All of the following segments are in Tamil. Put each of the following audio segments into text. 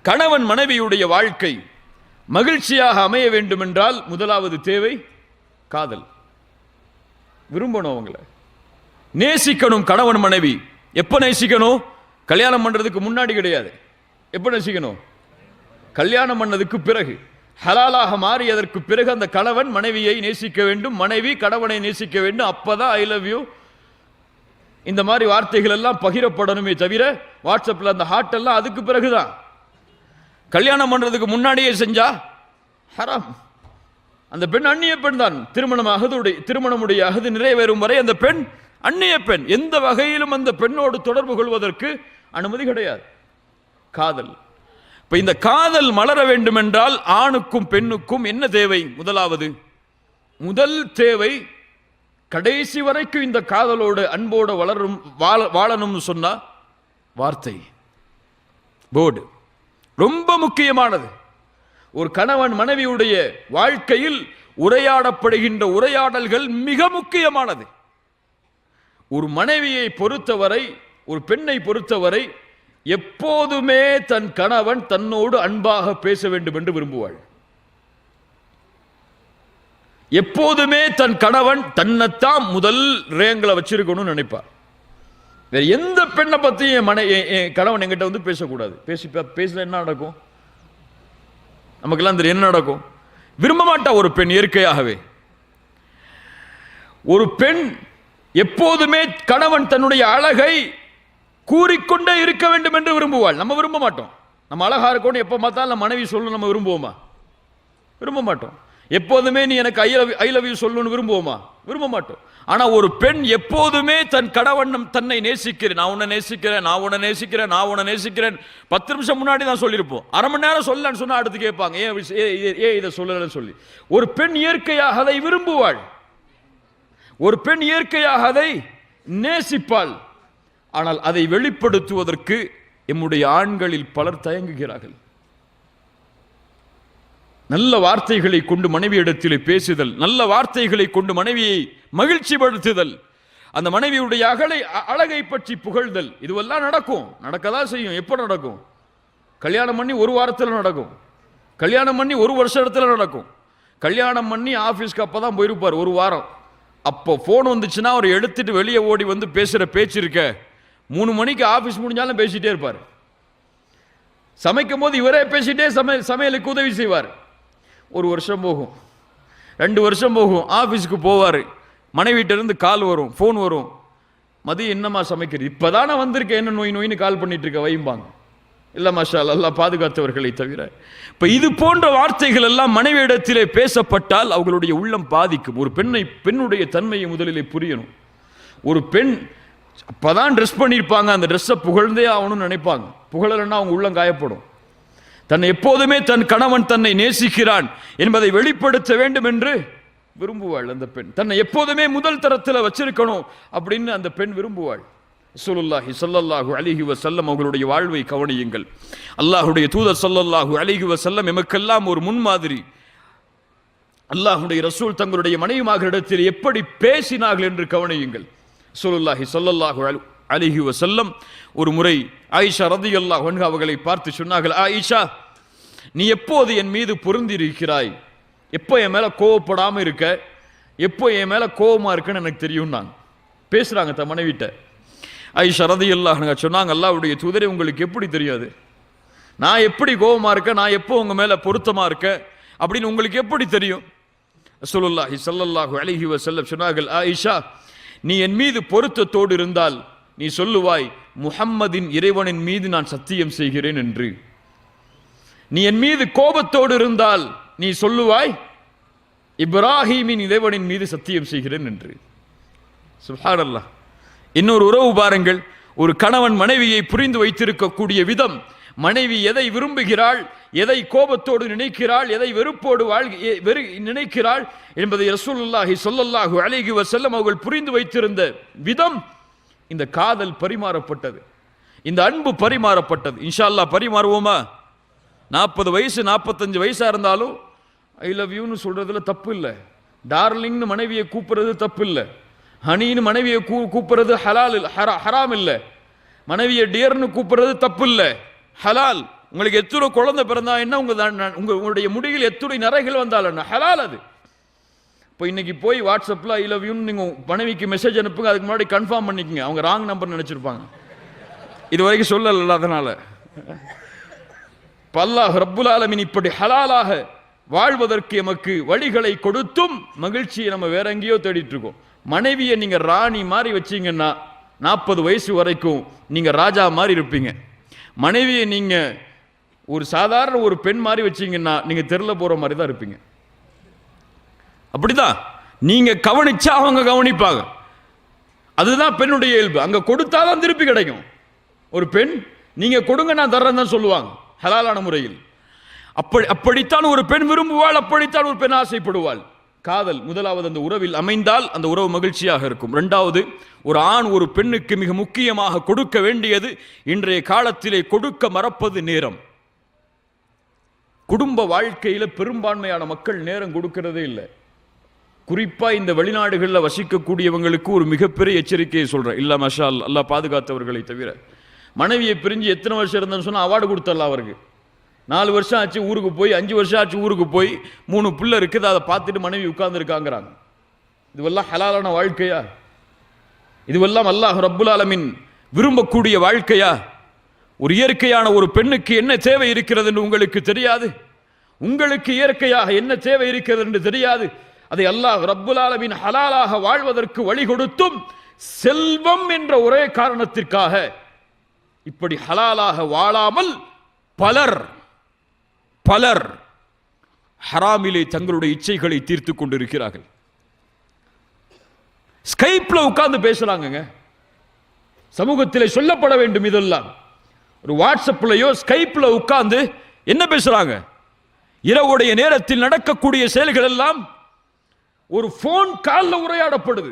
கணவன் மனைவியுடைய வாழ்க்கை மகிழ்ச்சியாக அமைய வேண்டும் என்றால் முதலாவது தேவை காதல். விரும்பணும், அவங்கள நேசிக்கணும். கணவன் மனைவி எப்ப நேசிக்கணும்? கல்யாணம் பண்றதுக்கு முன்னாடி கிடையாது. எப்ப நேசிக்கணும்? கல்யாணம் பண்ணதுக்கு பிறகு, ஹலாலாக மாறியதற்கு பிறகு அந்த கணவன் மனைவியை நேசிக்க வேண்டும், மனைவி கணவனை நேசிக்க வேண்டும். அப்பதான் ஐ லவ் யூ இந்த மாதிரி வார்த்தைகள் எல்லாம் பகிரப்படணுமே தவிர வாட்ஸ்அப்ல அந்த ஹார்ட் எல்லாம் அதுக்கு பிறகுதான். கல்யாணம் பண்றதுக்கு முன்னாடியே செஞ்சா ஹராம். அந்த பெண் அந்நிய பெண் தான். திருமணமுடைய அகது நிறைவேறும் வரை அந்த பெண் அந்நிய பெண். எந்த வகையிலும் அந்த பெண்ணோடு தொடர்பு கொள்வதற்கு அனுமதி கிடையாது. காதல். இப்ப இந்த காதல் மலர வேண்டும் என்றால் ஆணுக்கும் பெண்ணுக்கும் என்ன தேவை? முதல் தேவை, கடைசி வரைக்கும் இந்த காதலோடு அன்போடு வாழணும்னு சொன்னா வார்த்தை, போர்டு ரொம்ப முக்கியமானது. ஒரு கணவன் மனைவியுடைய வாழ்க்கையில் உரையாடப்படுகின்ற உரையாடல்கள் மிக முக்கியமானது. ஒரு மனைவியை பொறுத்தவரை, ஒரு பெண்ணை பொறுத்தவரை எப்போதுமே தன் கணவன் தன்னோடு அன்பாக பேச வேண்டும் என்று விரும்புவாள். எப்போதுமே தன் கணவன் தன்னைத்தான் முதல் ரேங்கில் வச்சிருக்கணும்னு நினைப்பார். வேற எந்த பெண்ணை பத்தியும் என் கணவன் என்கிட்ட வந்து பேசக்கூடாது. பேசல என்ன நடக்கும்? நமக்கெல்லாம் தெரியும் என்ன நடக்கும். விரும்ப மாட்டா ஒரு பெண். இயற்கையாகவே ஒரு பெண் எப்போதுமே கணவன் தன்னுடைய அழகை கூறிக்கொண்டே இருக்க வேண்டும் என்று விரும்புவாள். நம்ம விரும்ப மாட்டோம். நம்ம அழகா இருக்கணும் எப்ப பார்த்தாலும் நம்ம மனைவி சொல்லணும் நம்ம விரும்புவோமா? விரும்ப மாட்டோம். எப்போதுமே நீ எனக்கு ஐ லவ் யூ சொல்லணும்னு விரும்புவோமா? விரும்ப மாட்டோம். ஆனா ஒரு பெண் எப்போதுமே தன் கணவன் தன்னை நேசிக்கிறேன், நான் உன்னை நேசிக்கிறேன், நான் உன்னை நேசிக்கிறேன், நான் உன்னை நேசிக்கிறேன் 10 நிமிஷம் முன்னாடி தான் சொல்லியிருப்போம். அரை மணி நேரம் சொல்லலன்னு சொன்னா அடுத்து கேட்பாங்க ஏன் இதை சொல்லலன்னு சொல்லி. ஒரு பெண் இயற்கையாக அதை விரும்புவாள். ஒரு பெண் இயற்கையாக அதை நேசிப்பாள். ஆனால் அதை வெளிப்படுத்துவதற்கு எம்முடைய ஆண்களில் பலர் தயங்குகிறார்கள். நல்ல வார்த்தைகளை கொண்டு மனைவியிடத்திலே பேசுதல், நல்ல வார்த்தைகளை கொண்டு மனைவியை மகிழ்ச்சிப்படுத்துதல், அந்த மனைவியுடைய அழகை பற்றி புகழ்தல், இதுவெல்லாம் நடக்கும். நடக்கதான் செய்யும். எப்போ நடக்கும்? கல்யாணம் பண்ணி ஒரு வாரத்தில் நடக்கும். கல்யாணம் பண்ணி ஒரு வருஷத்துல நடக்கும். கல்யாணம் பண்ணி ஆபீஸ்க்கு அப்பதான் போயிருப்பார் ஒரு வாரம். அப்போ போன் வந்துச்சுன்னா அவர் எடுத்துட்டு வெளியே ஓடி வந்து பேசுற பேச்சு இருக்க 3 மணிக்கு ஆபீஸ் முடிஞ்சாலும் பேசிட்டே இருப்பார். சமைக்கும் போது இவரே பேசிட்டே சமையலுக்கு உதவி செய்வார். 1 வருஷம் போகும், 2 வருஷம் போகும். ஆபீஸ்க்கு போவார். மனைவிட்ட இருந்து கால் வரும், போன் வரும். மதியம் என்னமா சமைக்கிறது? இப்பதானே வந்திருக்க, என்ன நோயின்னு கால் பண்ணிட்டு இருக்க வைம்பாங்க. இல்ல மாஷா அல்லாஹ் பாதுகாத்தவர்களை தவிர. இப்ப இது போன்ற வார்த்தைகள் எல்லாம் மனைவியிடத்திலே பேசப்பட்டால் அவர்களுடைய உள்ளம் பாதிக்கும். ஒரு பெண்ணுடைய தன்மையை முதலிலே புரியணும். ஒரு பெண் அப்பதான் ட்ரெஸ் பண்ணியிருப்பாங்க, அந்த ட்ரெஸ்ஸை புகழ்ந்தே ஆகணும்னு நினைப்பாங்க. புகழலைன்னா அவங்க உள்ளம் காயப்படும். தன்னை எப்போதுமே தன் கணவன் தன்னை நேசிக்கிறான் என்பதை வெளிப்படுத்த வேண்டும் என்று விரும்புவாள் அந்த பெண். தன்னை எப்போதுமே முதல் தரத்தில் வச்சிருக்கணும் அப்படின்னு அந்த பெண் விரும்புவாள். ரசூலுல்லாஹி ஸல்லல்லாஹு அலைஹி வஸல்லம் அவர்களுடைய வாழ்வை கவனியுங்கள். அல்லாஹ்வுடைய தூதர் ஸல்லல்லாஹு அலைஹி வஸல்லம் எமக்கெல்லாம் ஒரு முன்மாதிரி. அல்லாஹ்வுடைய ரசூல் தங்களுடைய மனைவிமார்களிடத்தில் எப்படி பேசினார்கள் என்று கவனியுங்கள். ரசூலுல்லாஹி ஸல்லல்லாஹு அலைஹி வஸல்லம் ஒரு முறை ஆயிஷா ரலியல்லாஹு அன்ஹா அவர்களை பார்த்து சொன்னார்கள், ஆயிஷா, நீ எப்போது என் மீது பொருந்தி இருக்கிறாய்? எப்போ என் மேல கோவப்படாம இருக்க? எப்போ என் மேல கோவமா இருக்குன்னு எனக்கு தெரியும். நான் பேசுறாங்க தன் மனைவிட்ட. ஆயிஷா ரலியல்லாஹு அன்ஹா சொன்னாங்க, அல்லாஹ்வுடைய தூதரே, உங்களுக்கு எப்படி தெரியாது? நான் எப்படி கோவமா இருக்கேன், நான் எப்போ உங்க மேல பொருத்தமா இருக்கேன் அப்படின்னு உங்களுக்கு எப்படி தெரியும்? ரசூலுல்லாஹி ஸல்லல்லாஹு அலைஹி வஸல்லம் சொன்னார்கள், ஆயிஷா, நீ என் மீது பொருத்தத்தோடு இருந்தால் நீ சொல்லுவாய், முஹம்மதின் இறைவனின் மீது நான் சத்தியம் செய்கிறேன் என்று. நீ என் மீது கோபத்தோடு இருந்தால் நீ சொல்லுவாய், இப்ராஹீமின் இறைவனின் மீது சத்தியம் செய்கிறேன் என்று. சுப்ஹானல்லாஹ். இன்னொரு உறவு பாருங்கள். ஒரு கணவன் மனைவியை புரிந்து வைத்திருக்கக்கூடிய விதம், மனைவி எதை விரும்புகிறாள், எதை கோபத்தோடு நினைக்கிறாள், எதை வெறுப்போடு நினைக்கிறாள் என்பதை ரசூலுல்லாஹி ஸல்லல்லாஹு அலைஹி வஸல்லம் அவர்கள் புரிந்து வைத்திருந்த விதம் இந்த காதல் பரிமாறப்பட்டது, இந்த அன்பு பரிமாறப்பட்டது. இன்ஷா அல்லாஹ் பரிமாறுவோமா? 40 வயசு 45 வயசா இருந்தாலும் ஐ லவ் யூன்னு சொல்றதுல தப்பு இல்லை. டார்லிங்னு மனைவியை கூப்பிடுறது தப்பு இல்லை. ஹனின்னு மனைவியை கூப்பிடுறது ஹராம் இல்லை. மனைவியை டியர்னு கூப்பிடுறது தப்பு இல்லை, ஹலால். உங்களுக்கு எத்துணை குழந்தை பிறந்தா என்ன, உங்களுடைய முடியில் எத்துணை நரைகள் வந்தால் என்ன, ஹலால் அது. இப்போ இன்னைக்கு போய் வாட்ஸ்அப்பில் ஐ லவ் யூன்னு நீங்கள் மனைவிக்கு மெசேஜ் அனுப்புங்க, அதுக்கு முன்னாடி கன்ஃபார்ம் பண்ணிக்கங்க, அவங்க ராங் நம்பர் நினச்சிருப்பாங்க, இது வரைக்கும் சொல்லல. அதனால அல்லாஹ் ரப்புல் ஆலமீன் இப்படி ஹலாலாக வாழ்வதற்கு எமக்கு வழிகளை கொடுத்தும் மகிழ்ச்சியை நம்ம வேற எங்கேயோ தேடிட்டு இருக்கோம். மனைவியை நீங்க ராணி மாதிரி வச்சீங்கன்னா 40 வயசு வரைக்கும் நீங்க ராஜா மாதிரி இருப்பீங்க. மனைவியை நீங்க ஒரு சாதாரண ஒரு பெண் மாதிரி வச்சீங்கன்னா நீங்க தெருல போற மாதிரி தான் இருப்பீங்க. அப்படிதான் நீங்க கவனிச்சா அவங்க கவனிப்பாங்க. அதுதான் பெண்ணுடைய இயல்பு. அங்க கொடுத்தாதான் திருப்பி கிடைக்கும். ஒரு பெண் நீங்க கொடுங்க நான் தர்றேன் தான் சொல்லுவாங்க ஹலாலான முறையில். அப்படித்தான் ஒரு பெண் விரும்புவாள், அப்படித்தான் ஒரு பெண் ஆசைப்படுவாள். காதல் முதலாவது அந்த உறவில் அமைந்தால் அந்த உறவு மகிழ்ச்சியாக இருக்கும். இரண்டாவது, ஒரு ஆண் ஒரு பெண்ணுக்கு மிக முக்கியமாக கொடுக்க வேண்டியது, இன்றைய காலத்திலே கொடுக்க மறப்பது நேரம். குடும்ப வாழ்க்கையில பெரும்பான்மையான மக்கள் நேரம் கொடுக்கிறதே இல்லை. குறிப்பா இந்த வெளிநாடுகளில் வசிக்கக்கூடியவங்களுக்கு ஒரு மிகப்பெரிய எச்சரிக்கையை சொல்றேன். இல்ல மஷா அல்லாஹ் பாதுகாத்தவர்களை தவிர, மனைவியை பிரிஞ்சு எத்தனை வருஷம் இருந்தேன்னு சொன்னா அவார்டு கொடுத்தரலாம் அவருக்கு. 4 வருஷம் ஆச்சு ஊருக்கு போய், 5 வருஷம் ஆச்சு ஊருக்கு போய், 3 பிள்ளை இருக்குது, அதை பார்த்துட்டு மனைவி உட்கார்ந்துருக்காங்கிறாங்க. இதுவெல்லாம் ஹலாலான வாழ்க்கையா? இதுவெல்லாம் அல்லாஹ் ரப்புல் ஆலமீன் விரும்பக்கூடிய வாழ்க்கையா? ஒரு இயற்கையான ஒரு பெண்ணுக்கு என்ன தேவை இருக்கிறது என்று உங்களுக்கு தெரியாது? உங்களுக்கு இயற்கையாக என்ன தேவை இருக்கிறது என்று தெரியாது? அதை அல்லாஹ் ரப்புல் ஆலமீன் ஹலாலாக வாழ்வதற்கு வழி கொடுத்தும் செல்வம் என்ற ஒரே காரணத்திற்காக இப்படி ஹலாலாக வாழாமல் பலர் ஹராமிலே தங்களுடைய இச்சைகளை தீர்த்து கொண்டிருக்கிறார்கள். ஸ்கைப்ல உட்கார்ந்து பேசுறாங்க. சமூகத்திலே சொல்லப்பட வேண்டும் இதெல்லாம். ஒரு வாட்ஸ்அப்லயோ ஸ்கைப்ல உட்கார்ந்து என்ன பேசுறாங்க? இரவுடைய நேரத்தில் நடக்கக்கூடிய செயல்கள் எல்லாம் ஒரு போன் கால்ல உரையாடப்படுது.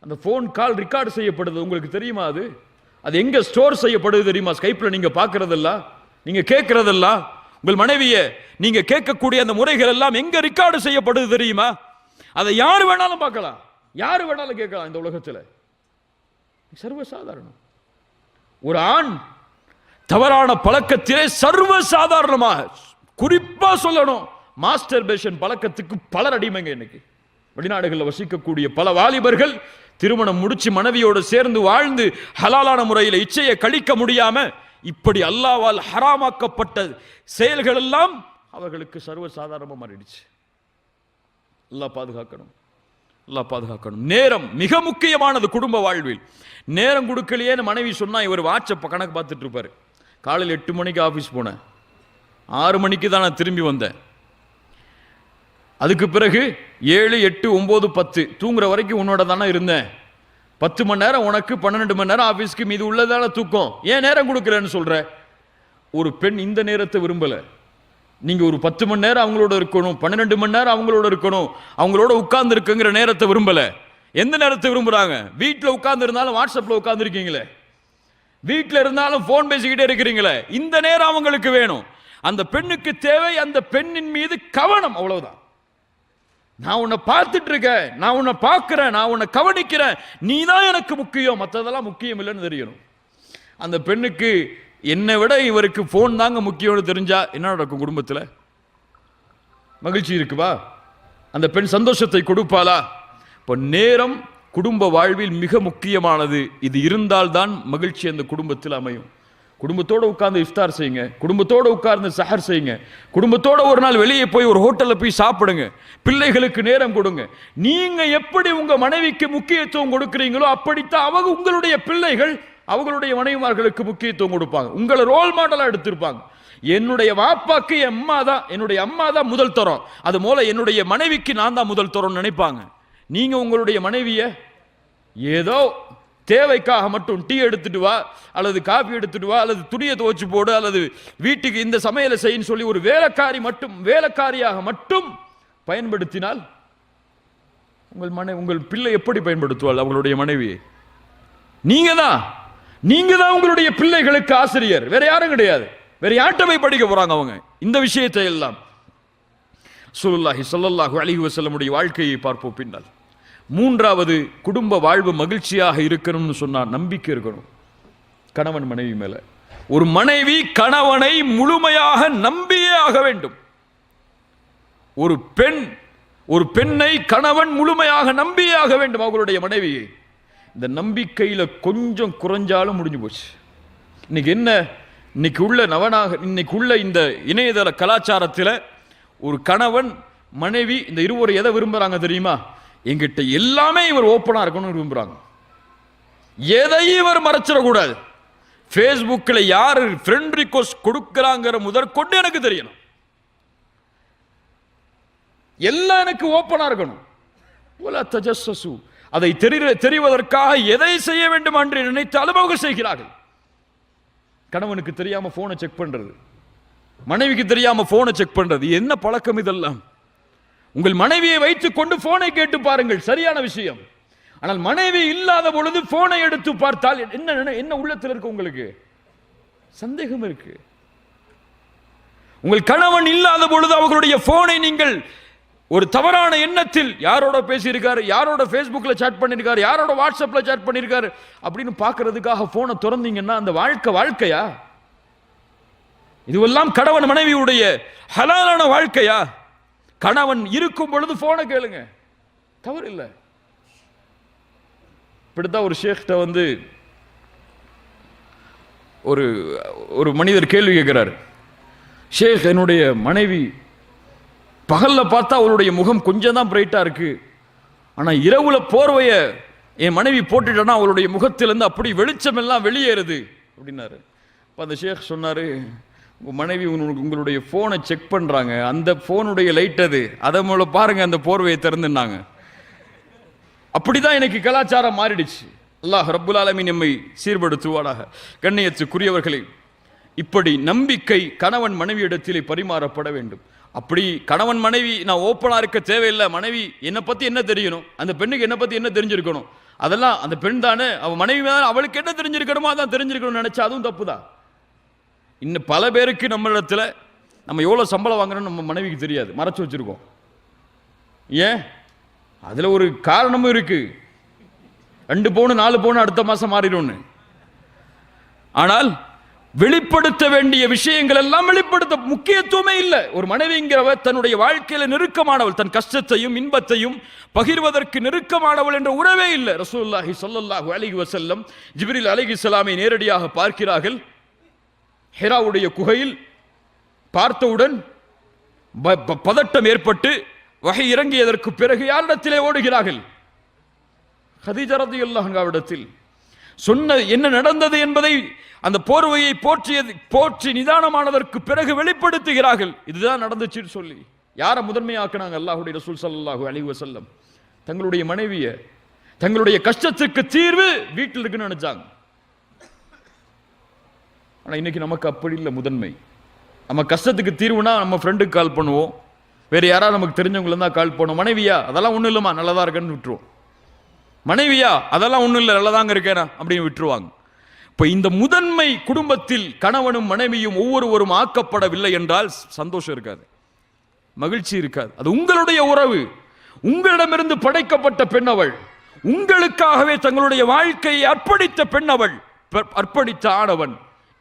அந்த போன் கால் ரெக்கார்டு செய்யப்படுது. உங்களுக்கு தெரியுமா? அது எங்க ஸ்டோர் செய்யப்படுது தெரியுமா? ஸ்கைப்ல நீங்க பார்க்கறதெல்லாம், நீங்க கேட்கறதெல்லாம், உங்கள் மனைவியை நீங்க கேட்கக்கூடிய அந்த முறைகள் எல்லாம் எங்க ரெக்கார்டு செய்யப்படுது தெரியுமா? அதை யாரு வேணாலும் பார்க்கலாம், யாரு வேணாலும் கேட்கலாம். இந்த உலகத்தில் சர்வசாதாரணம். ஒரு ஆண் தவறான பழக்கத்திலே சர்வசாதாரணமாக, குறிப்பா சொல்லணும், மாஸ்டர்பேஷன் பழக்கத்துக்கு பலர் அடிமைங்க. இன்னைக்கு வெளிநாடுகளில் வசிக்கக்கூடிய பல வாலிபர்கள் திருமணம் முடிச்சு மனைவியோடு சேர்ந்து வாழ்ந்து ஹலாலான முறையில் இச்சையை கழிக்க முடியாம இப்படி அல்லாஹ்வால் ஹராமாக்கப்பட்ட செயல்கள் எல்லாம் அவர்களுக்கு சர்வசாதாரணமாக மாறிடுச்சு. அல்லாஹ் பாதுகாக்கணும், அல்லாஹ் பாதுகாக்கணும். நேரம் மிக முக்கியமானது குடும்ப வாழ்வில். நேரம் கொடுக்கலையேன்னு மனைவி சொன்னா இவர் வாட்ஸ்அப் கணக்கு பார்த்துட்டு இருப்பாரு. காலையில் 8 மணிக்கு ஆஃபீஸ் போனேன், 6 மணிக்கு தான் நான் திரும்பி வந்தேன். அதுக்கு பிறகு 7, 8, 9, 10 தூங்குற வரைக்கும் உன்னோட தானே இருந்தேன். 10 மணி நேரம் உனக்கு, 12 மணி நேரம் ஆஃபீஸ்க்கு, மீது உள்ளதான தூக்கம். ஏன் நேரம் கொடுக்கலன்னு சொல்ற? ஒரு பெண் இந்த நேரத்தை விரும்பல. நீங்க ஒரு 10 மணி நேரம் அவங்களோட இருக்கணும், 12 மணி நேரம் அவங்களோட இருக்கணும், அவங்களோட உட்கார்ந்து இருக்குங்கிற நேரத்தை விரும்பல. எந்த நேரத்தை விரும்புறாங்க? வீட்டில் உட்கார்ந்து இருந்தாலும் வாட்ஸ்அப்ல உட்கார்ந்து இருக்கீங்களே, வீட்டில் இருந்தாலும் போன் பேசிக்கிட்டே இருக்கிறீங்களே, இந்த நேரம் அவங்களுக்கு வேணும். அந்த பெண்ணுக்கு தேவை அந்த பெண்ணின் மீது கவனம், அவ்வளவுதான். நான் உன்னை பார்த்துட்டு இருக்கேன், நான் உன்னை பார்க்கிறேன், நான் உன்னை கவனிக்கிறேன், நீ தான் எனக்கு முக்கியம், மற்றதெல்லாம் முக்கியம் இல்லைன்னு தெரியணும். அந்த பெண்ணுக்கு என்னை விட இவருக்கு போன் தாங்க முக்கியம்னு தெரிஞ்சா என்ன நடக்கும்? குடும்பத்தில் மகிழ்ச்சி இருக்குவா? அந்த பெண் சந்தோஷத்தை கொடுப்பாளா? இப்போ நேரம் குடும்ப வாழ்வில் மிக முக்கியமானது. இது இருந்தால்தான் மகிழ்ச்சி அந்த குடும்பத்தில் அமையும். குடும்பத்தோடு உட்கார்ந்து இஃப்தார் செய்யுங்க, குடும்பத்தோடு உட்கார்ந்து சஹர் செய்யுங்க, குடும்பத்தோட ஒரு நாள் வெளியே போய் ஒரு ஹோட்டலில் போய் சாப்பிடுங்க, பிள்ளைகளுக்கு நேரம் கொடுங்க. நீங்க எப்படி உங்க மனைவிக்கு முக்கியத்துவம் கொடுக்கிறீங்களோ அப்படித்தான் அவங்க உங்களுடைய பிள்ளைகள் அவங்களுடைய மனைவிமார்களுக்கு முக்கியத்துவம் கொடுப்பாங்க. உங்களை ரோல் மாடலா எடுத்திருப்பாங்க. என்னுடைய வாப்பாக்கு என்னுடைய அம்மா தான் முதல் தரம், அது போல என்னுடைய மனைவிக்கு நான் தான் முதல் தரம் நினைப்பாங்க. நீங்க உங்களுடைய மனைவியை ஏதோ தேவைக்காக மட்டும் டீ எடுத்துட்டு வா, அல்லது காபி எடுத்துட்டு வா, அல்லது துணியை துவைச்சு போடு, அல்லது வீட்டுக்கு இந்த சமையலை செய்யன்னு சொல்லி ஒரு வேலைக்காரியாக மட்டும் பயன்படுத்தினால் உங்கள் பிள்ளை எப்படி பயன்படுத்துவாள் அவங்களுடைய மனைவியை? நீங்க தான் உங்களுடைய பிள்ளைகளுக்கு ஆசிரியர், வேற யாரும் கிடையாது. வேற யார்கிட்ட போய் படிக்க போறாங்க அவங்க இந்த விஷயத்தை எல்லாம்? ரசூலுல்லாஹி ஸல்லல்லாஹு அலைஹி வஸல்லமுடைய வாழ்க்கையை பார்ப்போம் பின்னால். மூன்றாவது, குடும்ப வாழ்வு மகிழ்ச்சியாக இருக்கணும்னு சொன்னா நம்பிக்கை இருக்கணும் கணவன் மனைவி மேல. ஒரு மனைவி கணவனை முழுமையாக நம்பியே ஆக வேண்டும். ஒரு பெண்ணை கணவன் முழுமையாக நம்பியே ஆக வேண்டும் அவர்களுடைய மனைவியை. இந்த நம்பிக்கையில கொஞ்சம் குறைஞ்சாலும் முடிஞ்சு போச்சு. இன்னைக்கு உள்ள இந்த இணையதள கலாச்சாரத்தில் ஒரு கணவன் மனைவி இந்த இருவரும் எதை விரும்புறாங்க தெரியுமா? எங்கிட்ட எல்லாமே இவர் ஓப்பனா இருக்கணும்னு விரும்புறாங்க. எதையும் இவர் மறைச்சிடக்கூடாது. ஃபேஸ்புக்கில் யார் ஃப்ரெண்ட் ரிக்வெஸ்ட் கொடுக்கிறாங்கிற முதற்கொண்டு எனக்கு தெரியணும். எல்லாம் எனக்கு ஓப்பனா இருக்கணும். அதை தெரிவதற்காக எதை செய்ய வேண்டும் என்று நினைத்தாலும் அவர்கள் செய்கிறார்கள். கணவனுக்கு தெரியாம போனை செக் பண்றது, மனைவிக்கு தெரியாம போனை செக் பண்றது, என்ன பழக்கம் இதெல்லாம்? உங்கள் மனைவியை வைத்துக் கொண்டு போனை கேட்டு பாருங்கள், சரியான விஷயம். ஆனால் மனைவி இல்லாத பொழுது போனை எடுத்து பார்த்தால் என்ன உள்ளத்தில் இருக்கு? உங்களுக்கு சந்தேகம் இருக்கு. உங்கள் கணவன் இல்லாத பொழுது அவர்களுடைய போனை நீங்கள் ஒரு தவறான எண்ணத்தில் யாரோட பேசியிருக்காரு, யாரோட ஃபேஸ்புக்கில் சாட் பண்ணியிருக்காரு, யாரோட வாட்ஸ்அப்பில் சாட் பண்ணியிருக்காரு அப்படின்னு பார்க்கறதுக்காக போனை திறந்தீங்கன்னா அந்த வாழ்க்கையா? இதுவெல்லாம் கணவன் மனைவியுடைய ஹலாலான வாழ்க்கையா? கணவன் இருக்கும் பொழுது போனை கேளுங்க, தவறு இல்லை. இப்படித்தான் ஒரு ஷேக்கிட்ட ஒரு மனிதர் கேள்வி கேட்கிறார். ஷேக், என்னுடைய மனைவி பகல்ல பார்த்தா அவளுடைய முகம் கொஞ்சம் தான் பிரைட்டா இருக்கு, ஆனா இரவுல போர்வைய என் மனைவி போட்டுட்டா அவளுடைய முகத்திலிருந்து அப்படி வெளிச்சம் எல்லாம் வெளியேறுது அப்படின்னாரு. அந்த ஷேக் சொன்னாரு, உங்க மனைவி உங்களுடைய போனை செக் பண்றாங்க, அந்த போனுடைய லைட் அதை மூலம் பாருங்க, அந்த போர்வையை திறந்துனாங்க. அப்படிதான் எனக்கு கலாச்சாரம் மாறிடுச்சு. அல்லாஹ் ரப்புல் ஆலமீன் நம்மை சீர்படுத்துவாராக. கண்ணியத்துக்குரியவர்களே, இப்படி நம்பிக்கை கணவன் மனைவி இடத்திலே பரிமாறப்பட வேண்டும். அப்படி கணவன் மனைவி நான் ஓப்பனா இருக்க தேவையில்லை. மனைவி என்னை பத்தி என்ன தெரியணும், அந்த பெண்ணுக்கு என்னை பத்தி என்ன தெரிஞ்சிருக்கணும், அதெல்லாம் அந்த பெண் தானே, அவள் மனைவி தான், அவளுக்கு என்ன தெரிஞ்சிருக்கணுமோ அதான் தெரிஞ்சிருக்கணும்னு நினைச்சா அதுவும் தப்பு தான். இன்னும் பல பேருக்கு நம்ம இடத்துல நம்ம எவ்வளோ சம்பளம் வாங்குறோம்னு நம்ம மனைவிக்கு தெரியாது, மறைச்சு வச்சிருக்கோம். ஏன்? அதுல ஒரு காரணமும் இருக்கு. 2 பவுன் 4 பவுன் அடுத்த மாசம் மாறிடும்னு. ஆனால் வெளிப்படுத்த வேண்டிய விஷயங்கள் எல்லாம் வெளிப்படுத்த முக்கியத்துவமே இல்லை. ஒரு மனைவிங்கிறவர் தன்னுடைய வாழ்க்கையில நெருக்கமானவள், தன் கஷ்டத்தையும் இன்பத்தையும் பகிர்வதற்கு நெருக்கமானவள் என்ற உறவே இல்லை. ரசூலுல்லாஹி ஸல்லல்லாஹு அலைஹி வஸல்லம் ஜிப்ரீல் அலைஹிஸ்ஸலாமை நேரடியாக பார்க்கிறார்கள். ஹிராவுடைய குகையில் பார்த்தவுடன் பதட்டம் ஏற்பட்டு வஹி இறங்கியதற்கு பிறகு யாரிடத்திலே ஓடுகிறார்கள்? கதீஜா ரலியல்லாஹு அன்ஹாவிடத்தில். சொன்ன என்ன நடந்தது என்பதை அந்த போர்வையை போற்றி நிதானமானதற்கு பிறகு வெளிப்படுத்துகிறார்கள். இதுதான் நடந்துச்சுன்னு சொல்லி யாரை முதன்மையாக்குனாங்க? அல்லாஹ்வுடைய ரசூல் ஸல்லல்லாஹு அலைஹி வஸல்லம் தங்களுடைய மனைவிய, தங்களுடைய கஷ்டத்துக்கு தீர்வு வீட்டில் இருக்குன்னு நினைச்சாங்க. ஆனா இன்னைக்கு நமக்கு அப்படி இல்லை முதன்மை. நம்ம கஷ்டத்துக்கு தீர்வுனா நம்ம ஃப்ரெண்டுக்கு கால் பண்ணுவோம், வேற யாராவது நமக்கு தெரிஞ்சவங்கள தான் கால் பண்ணுவோம். மனைவியா அதெல்லாம் ஒன்றும் இல்லைம்மா நல்லதா இருக்கேன்னு விட்டுருவோம். மனைவியா அதெல்லாம் ஒன்றும் இல்லை நல்லதாங்க இருக்கேனா அப்படின்னு விட்டுருவாங்க. இப்போ இந்த முதன்மை குடும்பத்தில் கணவனும் மனைவியும் ஒவ்வொருவரும் ஆக்கப்படவில்லை என்றால் சந்தோஷம் இருக்காது, மகிழ்ச்சி இருக்காது. அது உங்களுடைய உறவு, உங்களிடமிருந்து படைக்கப்பட்ட பெண்ணவள், உங்களுக்காகவே தங்களுடைய வாழ்க்கையை அர்ப்பணித்த பெண்ணவள், அர்ப்பணித்த ஆணவன்.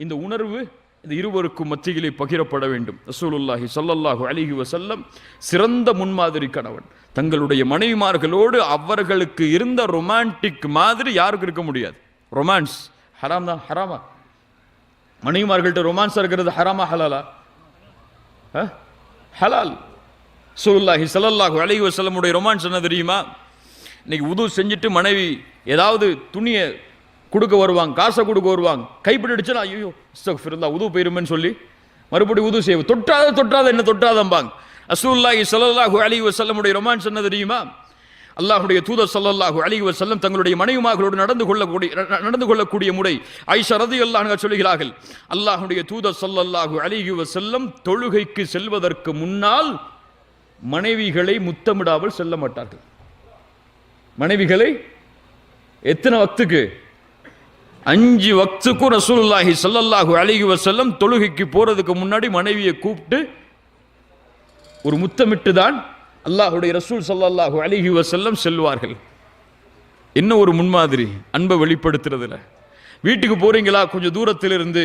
இந்த உணர்வு இந்த இருவருக்கும் மத்தியிலே பகிரப்பட வேண்டும். ரசூலுல்லாஹி ஸல்லல்லாஹு அலைஹி வஸல்லம் சிறந்த முன்மாதிரி கணவன். தங்களுடைய மனைவிமார்களோடு அவர்களுக்கு இருந்த ரொமான்டிக் மாதிரி யாருக்கு இருக்க முடியாது. ரொமான்ஸ் ஹராம் தான். ஹராமா? மனைவிமார்கள்ட்ட ரொமான்ஸ் இருக்கிறது ஹராமா ஹலாலா? ஹலால். ரசூலுல்லாஹி ஸல்லல்லாஹு அலைஹி வஸல்லம் உடைய ரொமான்ஸ் என்ன தெரியுமா? இன்னைக்கு உது செஞ்சுட்டு மனைவி ஏதாவது துணியை கொடுக்க வருவாங்க, காசை கொடுக்க வருவாங்க, கைப்பிடி அடிச்சா ஐயோ அஸ்தக்ஃபிருல்லாஹ் உது போயிருமேன்னு சொல்லி மறுபடியும் உது செய்வோம். தொட்டாத என்ன தொட்டாதம்பாங்க. ரசூலுல்லாஹி ஸல்லல்லாஹு அலைஹி வஸல்லம் உடைய ரொமான்ஸ் என்ன தெரியுமா? அல்லாஹ்வுடைய தூதர் ஸல்லல்லாஹு அலைஹி வஸல்லம் தங்களுடைய மனைவிமார்களோடு நடந்து கொள்ளக்கூடிய முறை ஆயிஷா ரலியல்லாஹு அன்ஹா சொல்கிறார்கள், அல்லாஹ்வுடைய தூதர் ஸல்லல்லாஹு அலைஹி வஸல்லம் தொழுகைக்கு செல்வதற்கு முன்னால் மனைவிகளை முத்தமிடாமல் செல்ல மாட்டார்கள். மனைவிகளை எத்தனை வக்துக்கு? 5 வக்துக்கும் ரசூலுல்லாஹி ஸல்லல்லாஹு அலைஹி வஸல்லம் தொழுகைக்கு போறதுக்கு முன்னாடி மனைவியை கூப்பிட்டு ஒரு முத்தமிட்டு தான் அல்லாஹ்வுடைய ரசூல் ஸல்லல்லாஹு அலைஹி வஸல்லம் செல்வார்கள். என்ன ஒரு முன்மாதிரி அன்பை வெளிப்படுத்துறதுல. வீட்டுக்கு போறீங்களா, கொஞ்சம் தூரத்தில் இருந்து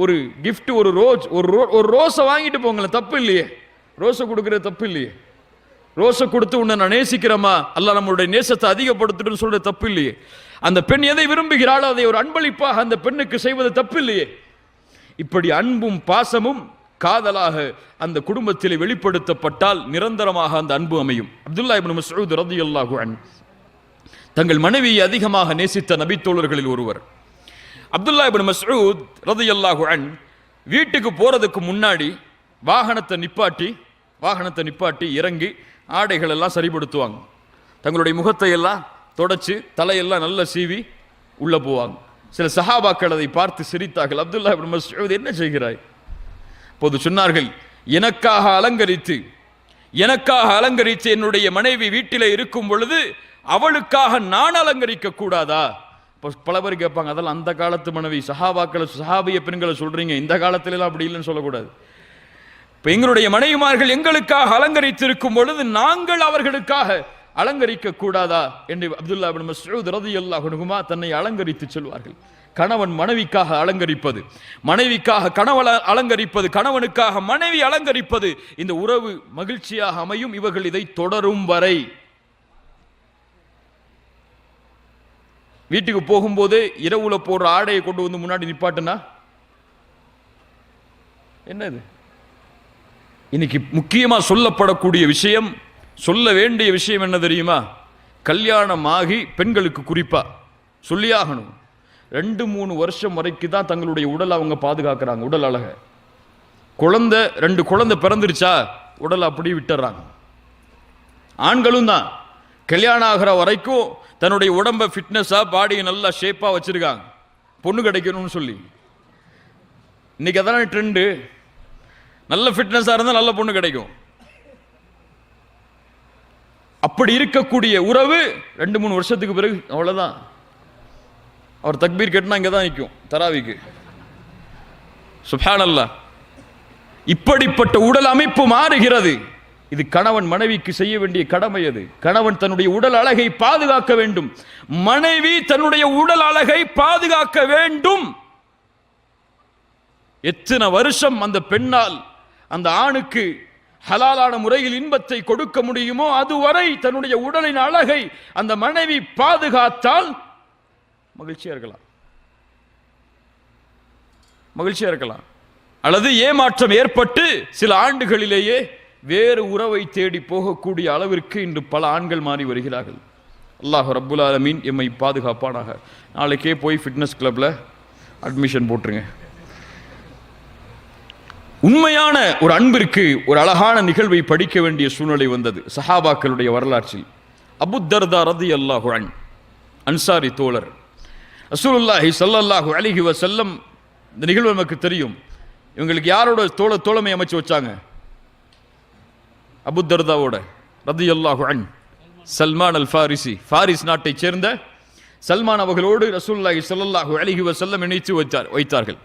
ஒரு கிஃப்ட், ஒரு ரோஸை வாங்கிட்டு போங்களேன், தப்பு இல்லையே. ரோஸை கொடுக்கறது தப்பு இல்லையே. ரோஸை கொடுத்து உன்னை நான் நேசிக்கிறேமா, அல்லாஹ் நம்மளுடைய நேசத்தை அதிகப்படுத்துன்னு சொல்ற தப்பு இல்லையே. அந்த பெண் எதை விரும்புகிறாளோ அதை ஒரு அன்பளிப்பாக அந்த பெண்ணுக்கு செய்வது தப்பு இல்லையே. இப்படி அன்பும் பாசமும் காதலாக அந்த குடும்பத்தில் வெளிப்படுத்தப்பட்டால் நிரந்தரமாக அந்த அன்பு அமையும். அப்துல்லா இப்னு மஸ்ஊத் ரலியல்லாஹு அன்ஹு தங்கள் மனைவியை அதிகமாக நேசித்த நபித்தோழர்களில் ஒருவர். அப்துல்லா இப்னு மஸ்ஊத் ரலியல்லாஹு அன்ஹு வீட்டுக்கு போறதுக்கு முன்னாடி வாகனத்தை நிப்பாட்டி இறங்கி ஆடைகள் எல்லாம் சரிப்படுத்துவாங்க. தங்களுடைய முகத்தை எல்லாம் தொடச்சு தலையெல்லாம் நல்ல சீவி உள்ள போவாங்க. சில சஹாபாக்கள் அதை பார்த்து சிரித்தார்கள். அப்துல்லா இப்னு மஸ்ஊத், என்ன செய்கிறாய்? போது சொன்னார்கள், எனக்காக அலங்கரித்து என்னுடைய மனைவி வீட்டிலே இருக்கும் பொழுது அவளுக்காக நான் அலங்கரிக்க கூடாதா? பல பேர் கேட்பாங்க, அதெல்லாம் அந்த காலத்து மனைவி, சஹாபிய பெண்களை சொல்றீங்க, இந்த காலத்துல எல்லாம் அப்படி இல்லைன்னு சொல்லக்கூடாது. இப்ப எங்களுடைய மனைவிமார்கள் எங்களுக்காக அலங்கரித்திருக்கும் பொழுது நாங்கள் அவர்களுக்காக அலங்கரிக்க கூடாதா என்று அப்துல்லா இப்னு மஸ்ஊத் ரலியல்லாஹு அன்ஹுமா தன்னை அலங்கரித்து சொல்வார்கள். கணவன் மனைவிக்காக அலங்கரிப்பது, மனைவிக்காக கணவன் அலங்கரிப்பது, கணவனுக்காக மனைவி அலங்கரிப்பது, இந்த உறவு மகிழ்ச்சியாக அமையும். இவர்கள் இதை தொடரும் வரை. வீட்டுக்கு போகும்போது இரவுல போடுற ஆடையை கொண்டு வந்து முன்னாடி நிப்பாட்டுனா என்னது? இன்னைக்கு முக்கியமா சொல்லப்படக்கூடிய விஷயம், சொல்ல வேண்டிய விஷயம் என்ன தெரியுமா? கல்யாணமாகி பெண்களுக்கு குறிப்பா சொல்லியாகணும், 2-3 வருஷம் வரைக்கும் தான் தங்களுடைய உடல் அவங்க பாதுகாக்கிறாங்க. உடல் அழக 2 குழந்தை பிறந்துருச்சா உடல் அப்படியே விட்டுறாங்க. ஆண்களும் தான் கல்யாணம் ஆகிற வரைக்கும் தன்னுடைய உடம்ப ஃபிட்னஸா, பாடியை நல்லா ஷேப்பா வச்சிருக்காங்க, பொண்ணு கிடைக்கணும்னு சொல்லி. இன்னைக்கு அதான ட்ரெண்டு. நல்ல ஃபிட்னஸா இருந்தால் நல்ல பொண்ணு கிடைக்கும். அப்படி இருக்கக்கூடிய உறவு 2-3 வருஷத்துக்கு பிறகு அவ்வளவுதான். அவர் தக்பீர் கேட்டா இங்க தான் நிற்கும் தராவிக்கு. சுப்ஹானல்லாஹ். இப்படிப்பட்ட உடல் அமைப்பு மாறுகிறது. இது கணவன் மனைவிக்கு செய்ய வேண்டிய கடமை. அது கணவன் தன்னுடைய உடல் அழகை பாதுகாக்க வேண்டும், மனைவி தன்னுடைய உடல் அழகை பாதுகாக்க வேண்டும். எத்தனை வருஷம் அந்த பெண்ணால் அந்த ஆணுக்கு ஹலாலான முறையில் இன்பத்தை கொடுக்க முடியுமோ அதுவரை தன்னுடைய உடலின் அழகை அந்த மனைவி பாதுகாத்தால் மகிழ்ச்சியா இருக்கலாம். அல்லது ஏமாற்றம் ஏற்பட்டு சில ஆண்டுகளிலேயே வேறு உறவை தேடி போகக்கூடிய அளவிற்கு இன்று பல ஆண்கள் மாறி வருகிறார்கள். அல்லாஹ் ரப்புல் ஆலமீன் எம்மை பாதுகாப்பானாக. நாளைக்கே போய் ஃபிட்னஸ் கிளப்ல அட்மிஷன் போட்டுருங்க. உண்மையான ஒரு அன்பிற்கு ஒரு அழகான நிகழ்வை படிக்க வேண்டிய சூழ்நிலை வந்தது சஹாபாக்களுடைய வரலாற்றில். அபூ தர்தா ரலியல்லாஹு அன்ஹு அன்சாரி தோழர். ரசூலுல்லாஹி ஸல்லல்லாஹு அலைஹி வஸல்லம், இந்த நிகழ்வு நமக்கு தெரியும். இவங்களுக்கு யாரோட தோழமை அமைச்சு வச்சாங்க? அபூ தர்தாவோட ரலியல்லாஹு அன்ஹு சல்மான் அல் ஃபாரிசி, ஃபாரிஸ் நாட்டை சேர்ந்த சல்மான் அவர்களோடு ரசூலுல்லாஹி ஸல்லல்லாஹு அலைஹி வஸல்லம் இணைத்து வைத்தார்கள்.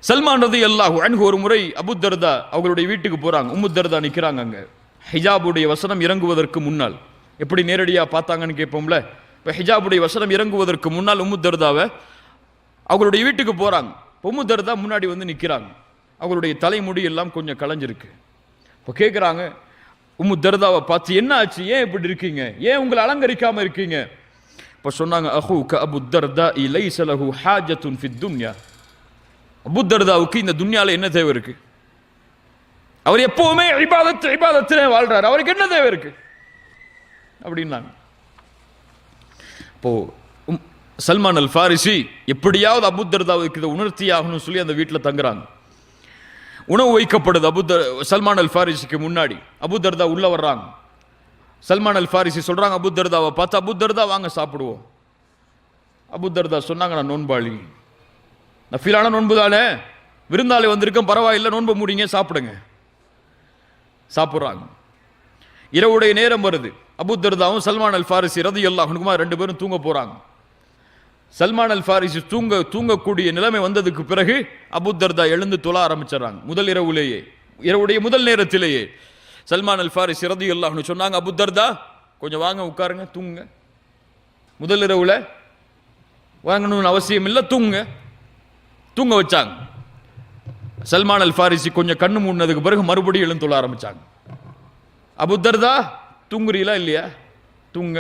சல்மான் ரலியல்லாஹு அன்ஹு ஒரு முறை அபூ தர்தா அவங்களுடைய வீட்டுக்கு போறாங்க. உம்மு தர்தா நிற்கிறாங்க அங்க. ஹிஜாபுடைய வசனம் இறங்குவதற்கு முன்னால், எப்படி நேரடியாக பார்த்தாங்கன்னு கேட்போம்ல, இப்போ ஹிஜாபுடைய வசனம் இறங்குவதற்கு முன்னால் உம்மு தர்தாவை அவங்களுடைய வீட்டுக்கு போறாங்க. உம்மு தர்தா முன்னாடி வந்து நிற்கிறாங்க. அவங்களுடைய தலைமுடி எல்லாம் கொஞ்சம் களைஞ்சிருக்கு. இப்போ கேட்குறாங்க உம்மு தர்தாவை பார்த்து, என்ன ஆச்சு, ஏன் இப்படி இருக்கீங்க, ஏன் உங்களை அலங்கரிக்காம இருக்கீங்க? இப்போ சொன்னாங்க, அஹூக அபூ தர்தா லைஸ லஹு ஹாஜத்துன் ஃபித் துன்யா. அபூ தர்தாவுக்கு இந்த துன்யால என்ன தேவை இருக்கு? அவர் எப்பவுமே இபாதத்திலே வாழ்றாரு, அவருக்கு என்ன தேவை இருக்கு அப்படின்னாங்க. இப்போ சல்மான் அல் ஃபாரிசி எப்படியாவது அபூ தர்தாவுக்கு இதை உணர்த்தி ஆகணும்னு சொல்லி அந்த வீட்டில் தங்குறாங்க. உணவு வைக்கப்படுது சல்மான் அல் ஃபாரிசிக்கு முன்னாடி. அபூ தர்தா உள்ள வர்றாங்க. சல்மான் அல் ஃபாரிசி சொல்றாங்க அபூ தர்தாவை பார்த்து, அபூ தர்தா வாங்க சாப்பிடுவோம். அபூ தர்தா சொன்னாங்க, நான் நோன்பாளி, நஃபிலான நோன்பு தானே, விருந்தாளி வந்திருக்கேன், பரவாயில்லை, நோன்பு முடிங்க, சாப்பிடுங்க. சாப்பிட்றாங்க. இரவுடைய நேரம் வருது. அபூ தர்தாவும் சல்மான் அல் ஃபாரிசி ரலியல்லாஹு அன்ஹுமா 2 பேரும் தூங்க போறாங்க. சல்மான் அல் ஃபாரிசி தூங்கக்கூடிய நிலைமை வந்ததுக்கு பிறகு அபூ தர்தா எழுந்து தொழ ஆரம்பிச்சாங்க. முதல் இரவுலேயே, இரவுடைய முதல் நேரத்திலேயே சல்மான் அல் ஃபாரிசி ரலியல்லாஹு அன்ஹு சொன்னாங்க, அபூ தர்தா கொஞ்சம் வாங்க, உட்காருங்க, தூங்குங்க. முதல் இரவுல வாங்கணும்னு அவசியம் இல்லை, தூங்க வச்சாங்க. சல்மான் அல் ஃபாரிசி கொஞ்சம் கண்ணு மூடினதுக்கு பிறகு மறுபடியும் எழுந்து தொழ ஆரம்பிச்சாங்க. அபூ தர்தா தூங்குறீங்களா இல்லையா? தூங்க.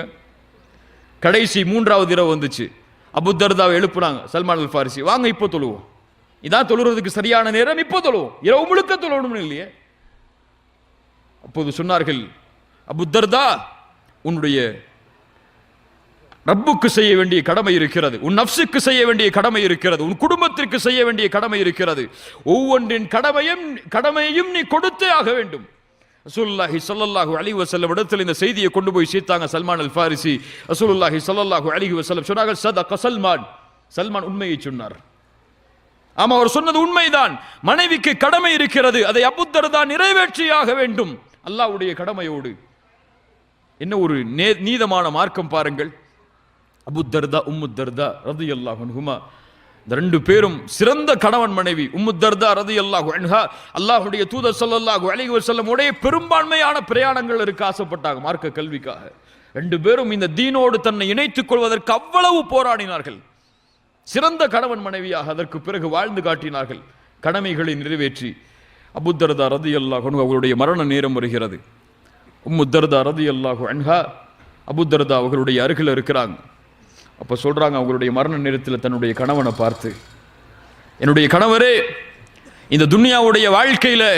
கடைசி 3வது இரவு வந்துச்சு. அபூ தர்தாவை எழுப்புனாங்க சல்மான் அல் ஃபாரிசி, வாங்க இப்போ தொழுவோம், இதான் தொழுறதுக்கு சரியான நேரம், இப்போ தொழுவோம், இரவு முழுக்க தொழணும்னு இல்லையே. அப்போது சொன்னார்கள், அபூ தர்தா, உன்னுடைய ரப்புக்கு செய்ய வேண்டிய கடமை இருக்கிறது, உன் நஃப்ஸுக்கு செய்ய வேண்டிய கடமை இருக்கிறது, உன் குடும்பத்திற்கு செய்ய வேண்டிய கடமை இருக்கிறது. ஒவ்வொன்றின் கடமையையும் நீ கொடுத்தே ஆக வேண்டும். ரசூலுல்லாஹி ஸல்லல்லாஹு அலைஹி வஸல்லம் இடத்தில் இந்த செய்தியை கொண்டு போய் சேர்த்தாங்க சல்மான் அல் ஃபாரிசி. ரசூலுல்லாஹி ஸல்லல்லாஹு அலைஹி வஸல்லம் சொன்னார்கள், ஸதக சல்மான், சல்மான் உண்மையை சொன்னார். ஆமா, அவர் சொன்னது உண்மைதான். மனைவிக்கு கடமை இருக்கிறது, அதை அபூ தர்தா நிறைவேற்றியாக வேண்டும் அல்லாஹ்வுடைய கடமையோடு. என்ன ஒரு நீதமான மார்க்கம் பாருங்கள். அபூ தர்தா, உம்மு தர்தா ரலியல்லாஹு அன்ஹுமா, இந்த 2 பேரும் சிறந்த கணவன் மனைவி. உம்மு தர்தா ரலியல்லாஹு அன்ஹா அல்லாஹ்வுடைய தூதர் ஸல்லல்லாஹு அலைஹி வஸல்லம் உடைய பெரும்பான்மையான பிரயாணங்கள் இருக்க ஆசைப்பட்டாங்க மார்க்க கல்விக்காக. 2 பேரும் இந்த தீனோடு தன்னை இணைத்துக் கொள்வதற்கு அவ்வளவு போராடினார்கள். சிறந்த கணவன் மனைவியாக அதற்கு பிறகு வாழ்ந்து காட்டினார்கள், கடமைகளை நிறைவேற்றி. அபூ தர்தா ரலியல்லாஹு அன்ஹு அவர்களுடைய மரண நேரம் வருகிறது. உம்மு தர்தா ரலியல்லாஹு அன்ஹா அபூ தர்தா அவர்களுடைய அருகில் இருக்கிறாங்க. அப்போ சொல்றாங்க அவங்களுடைய மரண நேரத்தில் தன்னுடைய கணவனை பார்த்து, என்னுடைய கணவரே, இந்த துன்யாவுடைய வாழ்க்கையில்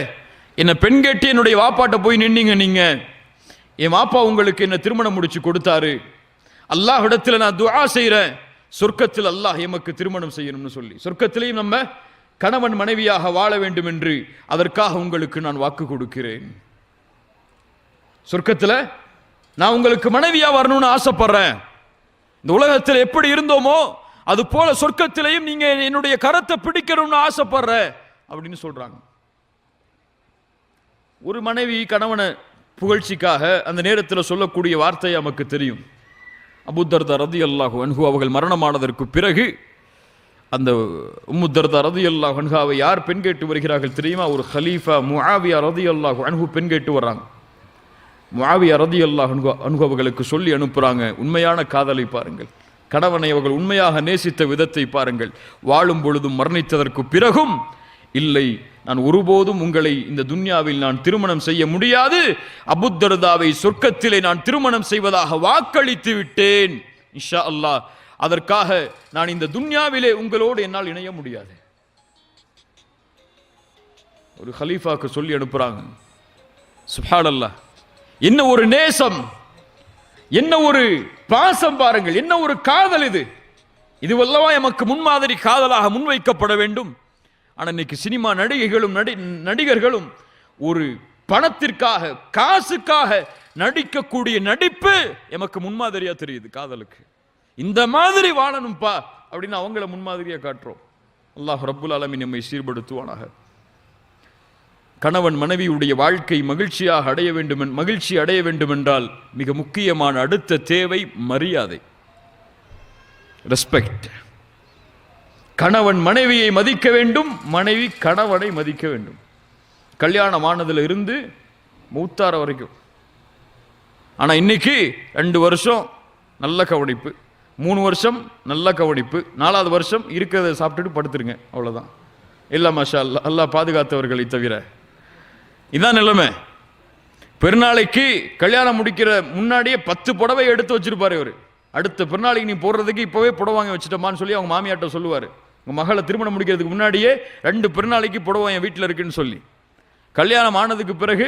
என்னை பெண் கேட்டு என்னுடைய வாப்பாட்ட போய் நின்னீங்க, நீங்க என் வாப்பா உங்களுக்கு என்ன திருமணம் முடிச்சு கொடுத்தாரு, அல்லாஹ் இடத்துல நான் துஆ செய்கிறேன், சொர்க்கத்தில் அல்லாஹ் எமக்கு திருமணம் செய்யணும்னு சொல்லி, சொர்க்கத்திலையும் நம்ம கணவன் மனைவியாக வாழ வேண்டும் என்று அதற்காக உங்களுக்கு நான் வாக்கு கொடுக்கிறேன். சொர்க்கத்தில் நான் உங்களுக்கு மனைவியா வரணும்னு ஆசைப்படுறேன். இந்த உலகத்தில் எப்படி இருந்தோமோ அது போல சொர்க்கத்திலையும் நீங்க என்னுடைய கரத்தை பிடிக்கணும்னு ஆசைப்படுற அப்படின்னு சொல்றாங்க. ஒரு மனைவி கணவனை புகழ்ச்சிக்காக அந்த நேரத்தில் சொல்லக்கூடிய வார்த்தை நமக்கு தெரியும். அபூ தர்தா ரலியல்லாஹு அன்ஹு அவர்கள் மரணமானதற்கு பிறகு அந்த உம்மு தர்தா ரலியல்லாஹு அன்ஹாவை யார் பெண் கேட்டு வருகிறார்கள் தெரியுமா? ஒரு ஹலீஃபா முஆவியா ரலியல்லாஹு அன்ஹு பெண் கேட்டு வர்றாங்க. முஆவியா ரலியல்லாஹு அன்ஹு அவர்களுக்கு சொல்லி அனுப்புறாங்க, உண்மையான காதலை பாருங்கள், கணவனை அவர்கள் உண்மையாக நேசித்த விதத்தை பாருங்கள், வாழும் பொழுதும் மரணித்ததற்கு பிறகும் இல்லை, நான் ஒருபோதும் உங்களை இந்த துன்யாவில் நான் திருமணம் செய்ய முடியாது, அபூ தர்தாவை சொர்க்கத்திலே நான் திருமணம் செய்வதாக வாக்களித்து விட்டேன், இன்ஷா அல்லாஹ், அதற்காக நான் இந்த துன்யாவிலே உங்களோடு என்னால் இணைய முடியாது. ஒரு ஹலீஃபாக்கு சொல்லி அனுப்புறாங்க. சுப்ஹானல்லாஹ், என்ன ஒரு நேசம், என்ன ஒரு பாசம் பாருங்கள், என்ன ஒரு காதல் இது. இதுவல்லவா எமக்கு முன்மாதிரி காதலாக முன்வைக்கப்பட வேண்டும். ஆனால் இன்னைக்கு சினிமா நடிகைகளும் நடிகர்களும் ஒரு பணத்திற்காக காசுக்காக நடிக்கக்கூடிய நடிப்பு எமக்கு முன்மாதிரியா தெரியுது காதலுக்கு. இந்த மாதிரி வாழணும்பா அப்படின்னு அவங்கள முன்மாதிரியா காட்டுறோம். அல்லாஹ் ரப்புல் ஆலமீன் நம்மை சீர்படுத்துவானாக. கணவன் மனைவியுடைய வாழ்க்கை மகிழ்ச்சி அடைய வேண்டும் என்றால் மிக முக்கியமான அடுத்த தேவை மரியாதை, ரெஸ்பெக்ட். கணவன் மனைவியை மதிக்க வேண்டும், மனைவி கணவனை மதிக்க வேண்டும். கல்யாணமானதுல இருந்து மூத்தார வரைக்கும். ஆனா இன்னைக்கு 2 வருஷம் நல்ல கவனிப்பு, 3 வருஷம் நல்ல கவனிப்பு, 4வது வருஷம் இருக்கிறத சாப்பிட்டுட்டு படுத்துருங்க, அவ்வளவுதான். இல்ல மாஷா அல்லாஹ், அல்லாஹ் பாதுகாத்தவர்களை தவிர இதான் நிலைமை. பெருநாளைக்கு கல்யாணம் முடிக்கிற முன்னாடியே 10 புடவை எடுத்து வச்சிருப்பாரு இவர். அடுத்த பெருநாளைக்கு நீ போடுறதுக்கு இப்பவே புடவை வாங்கி வச்சுட்டோமான்னு சொல்லி அவங்க மாமியாட்ட சொல்லுவாரு. உங்க மகளை திருமணம் முடிக்கிறதுக்கு முன்னாடியே 2 பெருநாளைக்கு புடவை என் வீட்டில் இருக்குன்னு சொல்லி. கல்யாணம் ஆனதுக்கு பிறகு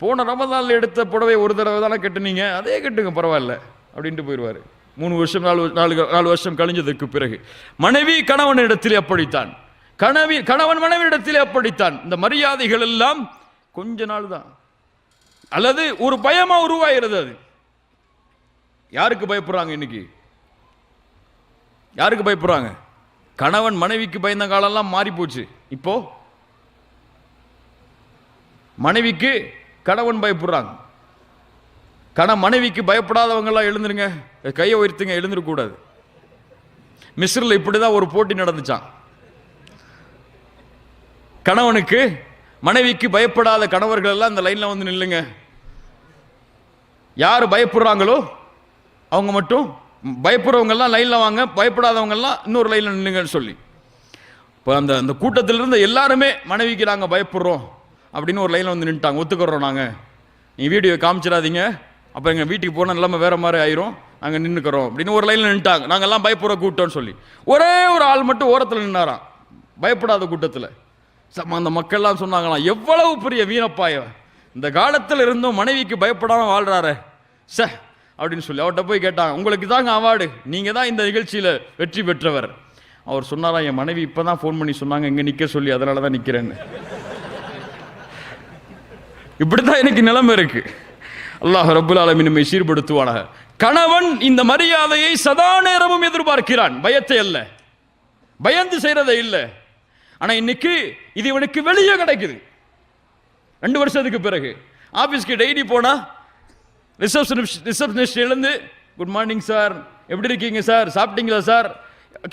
போன ரமதான்ல எடுத்த புடவை ஒரு தடவை தானே கட்டுனீங்க, அதே கட்டுங்க பரவாயில்ல அப்படின்ட்டு போயிடுவாரு. 3 வருஷம் 4 வருஷம் கழிஞ்சதுக்கு பிறகு மனைவி கணவனிடத்திலே அப்படித்தான், கணவன் மனைவியிடத்திலே அப்படித்தான். இந்த மரியாதைகள் எல்லாம் கொஞ்ச நாள் தான், அல்லது ஒரு பயமா உருவாகிறது. அது யாருக்கு பயப்படுறாங்க இன்னைக்கு? யாருக்கு பயப்படுறாங்க? கணவன் மனைவிக்கு பயந்த காலம்லாம் மாறி போச்சு. இப்போ மனைவிக்கு கணவன் பயப்படுறாங்க. மனைவிக்கு பயப்படாதவங்க எல்லாம் எழுந்துருங்க, கையை உயர்த்துங்க, எழுந்திருக்கூடாது. மிஸ்ரில் இப்படிதான் ஒரு போட்டி நடந்துச்சான். கணவனுக்கு மனைவிக்கு பயப்படாத கணவர்கள் எல்லாம் இந்த லைன்ல வந்து நில்லுங்க, யாரு பயப்படுறாங்களோ அவங்க மட்டும், பயப்படுறவங்க எல்லாம் லைன்ல வாங்க, பயப்படாதவங்க எல்லாம் இன்னொரு லைன்ல நில்லுங்கன்னு சொல்லி இப்போ அந்த அந்த கூட்டத்தில் இருந்த எல்லாருமே மனைவிக்கு நாங்கள் பயப்படுறோம் அப்படின்னு ஒரு லைனில் வந்து நின்ட்டாங்க. ஒத்துக்கிறோம், நாங்கள் நீ வீடியோ காமிச்சிடாதீங்க, அப்போ எங்கள் வீட்டுக்கு போனால் நிலைமை வேறு மாதிரி ஆயிரும், நாங்கள் நின்றுக்கிறோம் அப்படின்னு ஒரு லைனில் நின்ட்டாங்க. நாங்கள்லாம் பயப்படுற கூட்டம்னு சொல்லி ஒரே ஒரு ஆள் மட்டும் ஓரத்தில் நின்னாராம், பயப்படாத கூட்டத்தில். அந்த மக்கள்லாம் சொன்னாங்களாம், எவ்வளவு பெரிய வீணப்பாய இந்த காலத்தில் இருந்தும் மனைவிக்கு பயப்படாமல் வாழ்றாரு அப்படின்னு சொல்லி அவர்கிட்ட போய் கேட்டாங்க, உங்களுக்கு தாங்க அவார்டு, நீங்கள் தான் இந்த நிகழ்ச்சியில் வெற்றி பெற்றவர். அவர் சொன்னாராம், என் மனைவி இப்போ தான் ஃபோன் பண்ணி சொன்னாங்க இங்கே நிற்க சொல்லி, அதனால தான் நிற்கிறேன்னு. இப்படித்தான் எனக்கு நிலைமை இருக்கு. அல்லாஹ் ரப்புல் ஆலமீன் நம்மை சீர்படுத்துவானாக. கணவன் இந்த மரியாதையை சதா நேரமும் எதிர்பார்க்கிறான், பயத்தை அல்ல, பயந்து செய்யறதை இல்லை. ஆனா இன்னைக்கு இது இவனுக்கு வெளியே கிடைக்குது. 2 வருஷத்துக்கு பிறகு ஆபீஸ்க்கு டெய்லி போனா ரிசப்ஷனிஸ்ட் எழுந்து குட் மார்னிங் சார், எப்படி இருக்கீங்க சார், சாப்பிட்டீங்களா சார்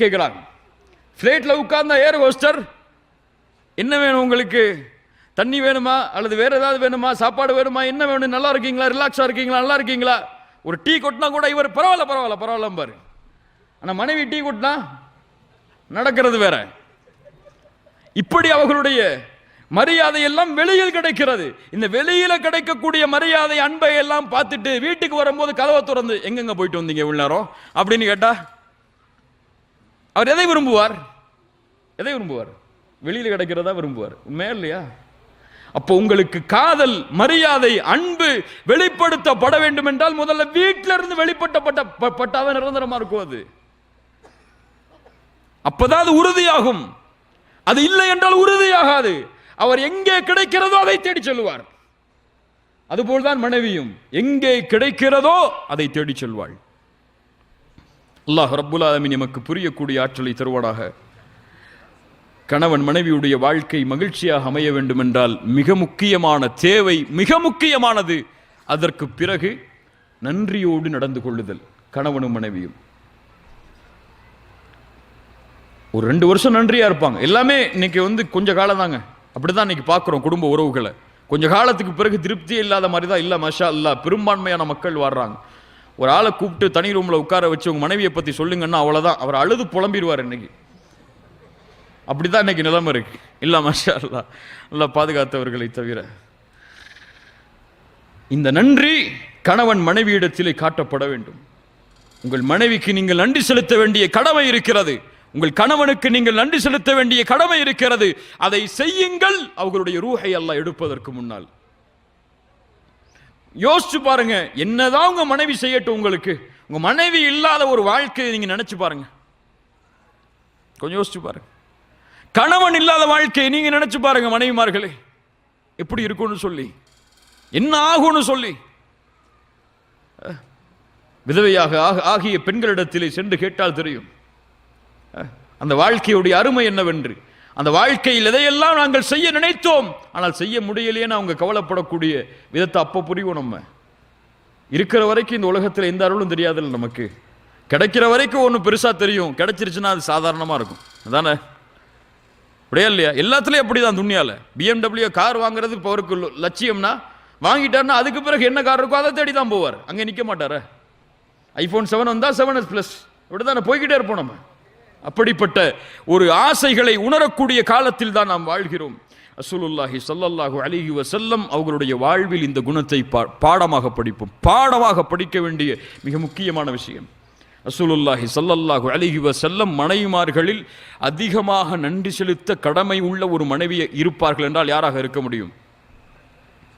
கேட்குறாங்க. ஃப்ளைட்டில் உட்கார்ந்த ஏர் ஹோஸ்டர், என்ன வேணும் உங்களுக்கு, தண்ணி வேணுமா அல்லது வேற ஏதாவது வேணுமா, சாப்பாடு வேணுமா, என்ன வேணும், நல்லா இருக்கீங்களா, ரிலாக்ஸாக இருக்கீங்களா, நல்லா இருக்கீங்களா. ஒரு டீ கொட்டினா கூட இவர் பரவாயில்ல பரவாயில்ல பரவாயில்ல பாரு. ஆனால் மனைவி டீ கொட்டினா நடக்கிறது வேற. இப்படி அவர்களுடைய மரியாதை எல்லாம் வெளியில் கிடைக்கிறது. இந்த வெளியில கிடைக்கக்கூடிய மரியாதை அன்பை எல்லாம் பார்த்துட்டு வீட்டுக்கு வரும்போது கதவை திறந்து எங்கெங்க போயிட்டு வந்தீங்க இவ்வளவு நேரம் அப்படின்னு கேட்டா அவர் எதை விரும்புவார்? எதை விரும்புவார்? வெளியில கிடைக்கிறதா விரும்புவார், உண்மையா இல்லையா? அப்போ உங்களுக்கு காதல், மரியாதை, அன்பு வெளிப்படுத்தப்பட வேண்டும் என்றால் முதல்ல வீட்டில இருந்து வெளிப்பட்டப்பட்டாதான் நிரந்தரமா இருக்கும். அது அப்பதான் அது உறுதியாகும். அது இல்லை என்றால் உறுதியாகாது. அவர் எங்கே கிடைக்கிறதோ அதை தேடி செல்வார். அதுபோல்தான் மனைவியும் எங்கே கிடைக்கிறதோ அதை தேடி செல்வாள். அல்லாஹ் ரப்புல் ஆலமீன் நமக்கு புரியக்கூடிய ஆற்றலை தருவானாக. கணவன் மனைவியுடைய வாழ்க்கை மகிழ்ச்சியாக அமைய வேண்டும் என்றால் மிக முக்கியமான தேவை, மிக முக்கியமானது, அதற்கு பிறகு நன்றியோடு நடந்து கொள்ளுதல். கணவனும் மனைவியும் ஒரு 2 வருஷம் நன்றியா இருப்பாங்க. எல்லாமே இன்னைக்கு கொஞ்ச காலம் தாங்க, அப்படிதான் இன்னைக்கு பார்க்கிறோம் குடும்ப உறவுகளை. கொஞ்ச காலத்துக்கு பிறகு திருப்தியே இல்லாத மாதிரி தான். இல்ல மஷா அல்லாஹ் பெரும்பான்மையான மக்கள் வர்றாங்க. ஒரு ஆளை கூப்பிட்டு தனி ரூம்ல உட்கார வச்சு உங்க மனைவியை பத்தி சொல்லுங்கன்னா அவ்வளவுதான், அவர் அழுது புலம்பிடுவார். இன்னைக்கு அப்படிதான் இன்னைக்கு நிலைமை இருக்கு. இல்ல மஷா அல்லாஹ், நல்லா பாதுகாத்தவர்களை தவிர. இந்த நன்றி கணவன் மனைவியிடத்திலே காட்டப்பட வேண்டும். உங்கள் மனைவிக்கு நீங்கள் நன்றி செலுத்த வேண்டிய கடமை இருக்கிறது. உங்கள் கணவனுக்கு நீங்கள் நன்றி செலுத்த வேண்டிய கடமை இருக்கிறது. அதை செய்யுங்கள், அவர்களுடைய ரூஹை அல்லாஹ் எடுப்பதற்கு முன்னால். யோசிச்சு பாருங்க, என்னதான் உங்க மனைவி செய்யட்டும், உங்களுக்கு உங்க மனைவி இல்லாத ஒரு வாழ்க்கையை நீங்க நினைச்சு பாருங்க. கொஞ்சம் யோசிச்சு பாருங்க. கணவன் இல்லாத வாழ்க்கையை நீங்க நினைச்சு பாருங்க மனைவிமார்களே, எப்படி இருக்கும்னு சொல்லி, என்ன ஆகும்னு சொல்லி. விதவையாக ஆகிய பெண்களிடத்திலே சென்று கேட்டால் தெரியும் அந்த வாழ்க்கையுடைய அருமை என்னவென்று. அந்த வாழ்க்கையில் எதையெல்லாம் நாங்கள் செய்ய நினைத்தோம் ஆனால் செய்ய முடியலையேன்னு அவங்க கவலைப்படக்கூடிய விதத்தை அப்போ புரியும். நம்ம இருக்கிற வரைக்கும் இந்த உலகத்தில் எந்த அருளும் தெரியாதுல்ல, நமக்கு கிடைக்கிற வரைக்கும் ஒன்று பெருசா தெரியும், கிடைச்சிருச்சுன்னா அது சாதாரணமா இருக்கும். அதானே? அப்படியே இல்லையா? எல்லாத்துலயும் அப்படிதான். துணியால BMW கார் வாங்குறது இப்போ அவருக்கு லட்சியம்னா வாங்கிட்டாருன்னா அதுக்கு பிறகு என்ன கார் இருக்கோ அதை தேடி தான் போவார், அங்கே நிற்க மாட்டார. iPhone 7 வந்தா 7S Plus, இப்படிதானே போய்கிட்டே இருப்போம் நம்ம. அப்படிப்பட்ட ஒரு ஆசைகளை உணரக்கூடிய காலத்தில் தான் நாம் வாழ்கிறோம். ரசூலுல்லாஹி ஸல்லல்லாஹு அலைஹி வஸல்லம் அவர்களுடைய வாழ்வில் இந்த குணத்தை பாடமாக படிப்போம். பாடமாக படிக்க வேண்டிய மிக முக்கியமான விஷயம். ரசூலுல்லாஹி ஸல்லல்லாஹு அலைஹி வஸல்லம் மனைவிமார்களில் அதிகமாக நன்றி செலுத்த கடமை உள்ள ஒரு மனைவி இருப்பார்கள் என்றால் யாராக இருக்க முடியும்?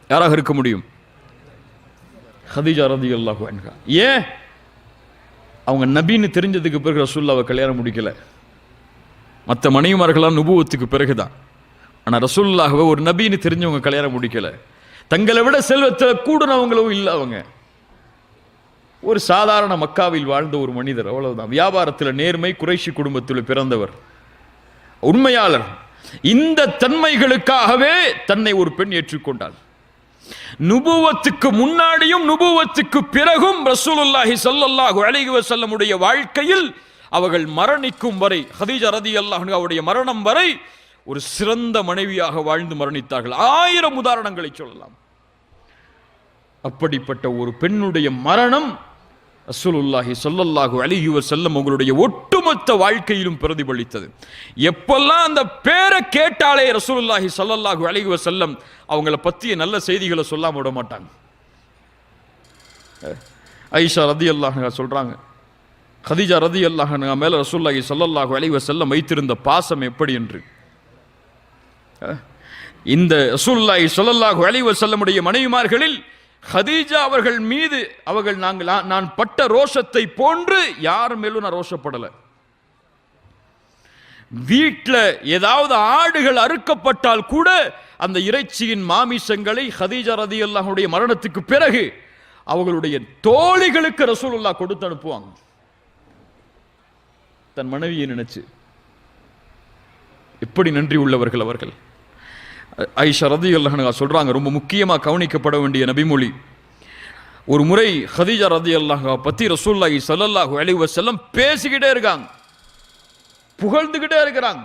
யாராக இருக்க முடியும்? ஹதீஜா ரலியல்லாஹு அன்ஹா. ஏன்? அவங்க நபின்னு தெரிஞ்சதுக்கு பிறகு ரசூலுல்லாஹ்வை கல்யாணம் முடிக்கல. மற்ற மனைவிமார்களாம் நுபுவத்துக்கு பிறகுதான். ஆனால் ரசூலுல்லாஹ்வை ஒரு நபின்னு தெரிஞ்சவங்க கல்யாணம் முடிக்கல. தங்களை விட செல்வத்தில் கூடுனவங்களும் இல்லை. அவங்க ஒரு சாதாரண மக்காவில் வாழ்ந்த ஒரு மனிதர், அவ்வளவுதான். வியாபாரத்தில் நேர்மை, குறைஷி குடும்பத்தில் பிறந்தவர், உண்மையாளர். இந்த தன்மைகளுக்காகவே தன்னை ஒரு பெண் ஏற்றுக்கொண்டாள். நுபுவத்துக்கு முன்னாடியும் நுபுவத்துக்கு பிறகும் ரசூலுல்லாஹி ஸல்லல்லாஹு அலைஹி வஸல்லம் உடைய வாழ்க்கையில் அவர்கள் மரணிக்கும் வரை, ஹதீஜா ரலியல்லாஹு அன்ஹா அவருடைய மரணம் வரை ஒரு சிறந்த மனைவியாக வாழ்ந்து மரணித்தார்கள். 1000 உதாரணங்களை சொல்லலாம். அப்படிப்பட்ட ஒரு பெண்ணுடைய மரணம் ரசூலுல்லாஹி ஸல்லல்லாஹு அலைஹி வஸல்லம் உங்களுடைய ஒட்டுமொத்த வாழ்க்கையிலும் பிரதிபலித்தது. எப்பெல்லாம் அந்த பேரை கேட்டாலே ரசூலுல்லாஹி ஸல்லல்லாஹு அலைஹி வஸல்லம் அவங்கள பற்றிய நல்ல செய்திகளை சொல்லாம விட மாட்டாங்க. ஆயிஷா ரதியல்லாஹு அன்ஹா சொல்றாங்க, கதீஜா ரதியல்லாஹு அன்ஹா மேல ரசூலுல்லாஹி ஸல்லல்லாஹு அலைஹி வஸல்லம் வைத்திருந்த பாசம் எப்படி என்று. இந்த ரசூலுல்லாஹி ஸல்லல்லாஹு அலைஹி வஸல்லமுடைய மனைவிமார்களில் கதீஜா அவர்கள் மீது நான் பட்ட ரோஷத்தை போன்று யார் மேலும் நான் ரோஷப்படலை. வீட்டில் ஏதாவது ஆடுகள் அறுக்கப்பட்டால் கூட அந்த இறைச்சியின் மாமிசங்களை கதீஜா ரதியல்லாஹுடைய மரணத்துக்கு பிறகு அவர்களுடைய தோழிகளுக்கு ரசூலுல்லாஹ் கொடுத்து அனுப்புவாங்க. தன் மனைவியை நினைச்சு எப்படி நன்றி உள்ளவர்கள் அவர்கள். ஆயிஷா ரதியல்லாஹு அன்ஹா சொல்றாங்க, ரொம்ப முக்கியமாக கவனிக்கப்பட வேண்டிய நபிமொழி. ஒரு முறை கதீஜா ரதியல்லாஹு பத்தி ரசூலுல்லாஹி ஸல்லல்லாஹு அலைஹி வஸல்லம் பேசிக்கிட்டே இருக்காங்க, புகழ்ந்துகிட்டே இருக்கிறாங்க.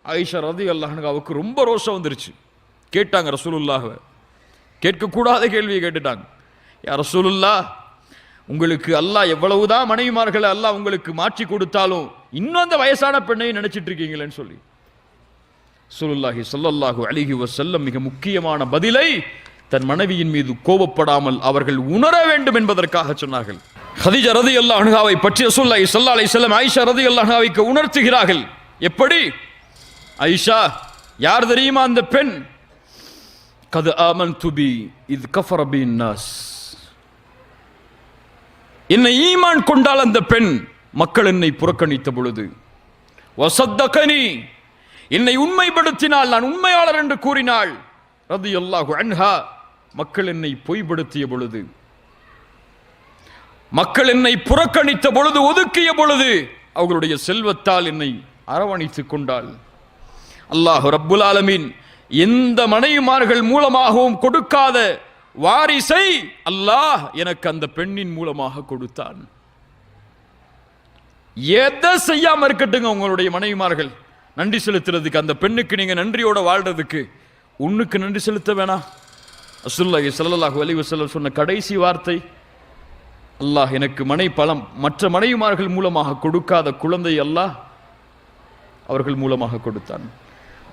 ஆயிஷா ரதியல்லாஹு அன்ஹாவுக்கு ரொம்ப ரோஷம் வந்துருச்சு. கேட்டாங்க ரசூலுல்லாஹ், கேட்கக்கூடாத கேள்வியை கேட்டுட்டாங்க. யா ரசூலுல்லாஹ், உங்களுக்கு அல்லாஹ் எவ்வளவுதான் மனைவிமார்களை அல்லாஹ் உங்களுக்கு மாற்றி கொடுத்தாலும் இன்னும் அந்த வயசான பெண்ணை நினைச்சிட்டு இருக்கீங்களேன்னு சொல்லி ரசூலுல்லாஹி ஸல்லல்லாஹு அலைஹி வஸல்லம் மிக முக்கியமான பதிலை தன் மனைவியின் மீது கோபப்படாமல் அவர்கள் உணர வேண்டும் என்பதற்காக சொன்னார்கள். கதீஜா ரலியல்லாஹு அன்ஹாவை பற்றி ரசூலுல்லாஹி ஸல்லல்லாஹு அலைஹி வஸல்லம் ஆயிஷா ரலியல்லாஹு அன்ஹாவுக்கு உணர்த்துகிறார்கள். எப்படி? ஆயிஷா, யார் தெரியுமா அந்த பெண்? கத் ஆமன்து பி இத் கஃபர பின் நாஸ். என்னை ஈமான் கொண்டால் அந்த பெண் மக்கள் என்னை புறக்கணித்த பொழுது, வஸத்தகனி, என்னை உண்மைப்படுத்தினால், நான் உண்மையாளர் என்று கூறினாள், ரலியல்லாஹு அன்ஹா, மக்கள் என்னை பொய்ப்படுத்திய பொழுது, மக்கள் என்னை புறக்கணித்த பொழுது, ஒதுக்கிய பொழுது அவர்களுடைய செல்வத்தால் என்னை அரவணைத்துக் கொண்டாள். அல்லாஹ் ரப்புல் ஆலமீன் எந்த மனைவிமார்கள் மூலமாகவும் கொடுக்காத வாரிசை அல்லாஹ் எனக்கு அந்த பெண்ணின் மூலமாக கொடுத்தான். எதை செய்யாம இருக்கட்டுங்க உங்களுடைய மனைவிமார்கள், நன்றி செலுத்துறதுக்கு, அந்த பெண்ணுக்கு நீங்க நன்றியோட வாழ்றதுக்கு உன்னுக்கு நன்றி செலுத்த வேணாம். ரசூலுல்லாஹி ஸல்லல்லாஹு அலைஹி வஸல்லம் சொன்ன கடைசி வார்த்தை, அல்லாஹ் எனக்கு மற்ற மனைவிமார்கள் மூலமாக கொடுக்காத குழந்தை அல்லாஹ் அவர்கள் மூலமாக கொடுத்தான்.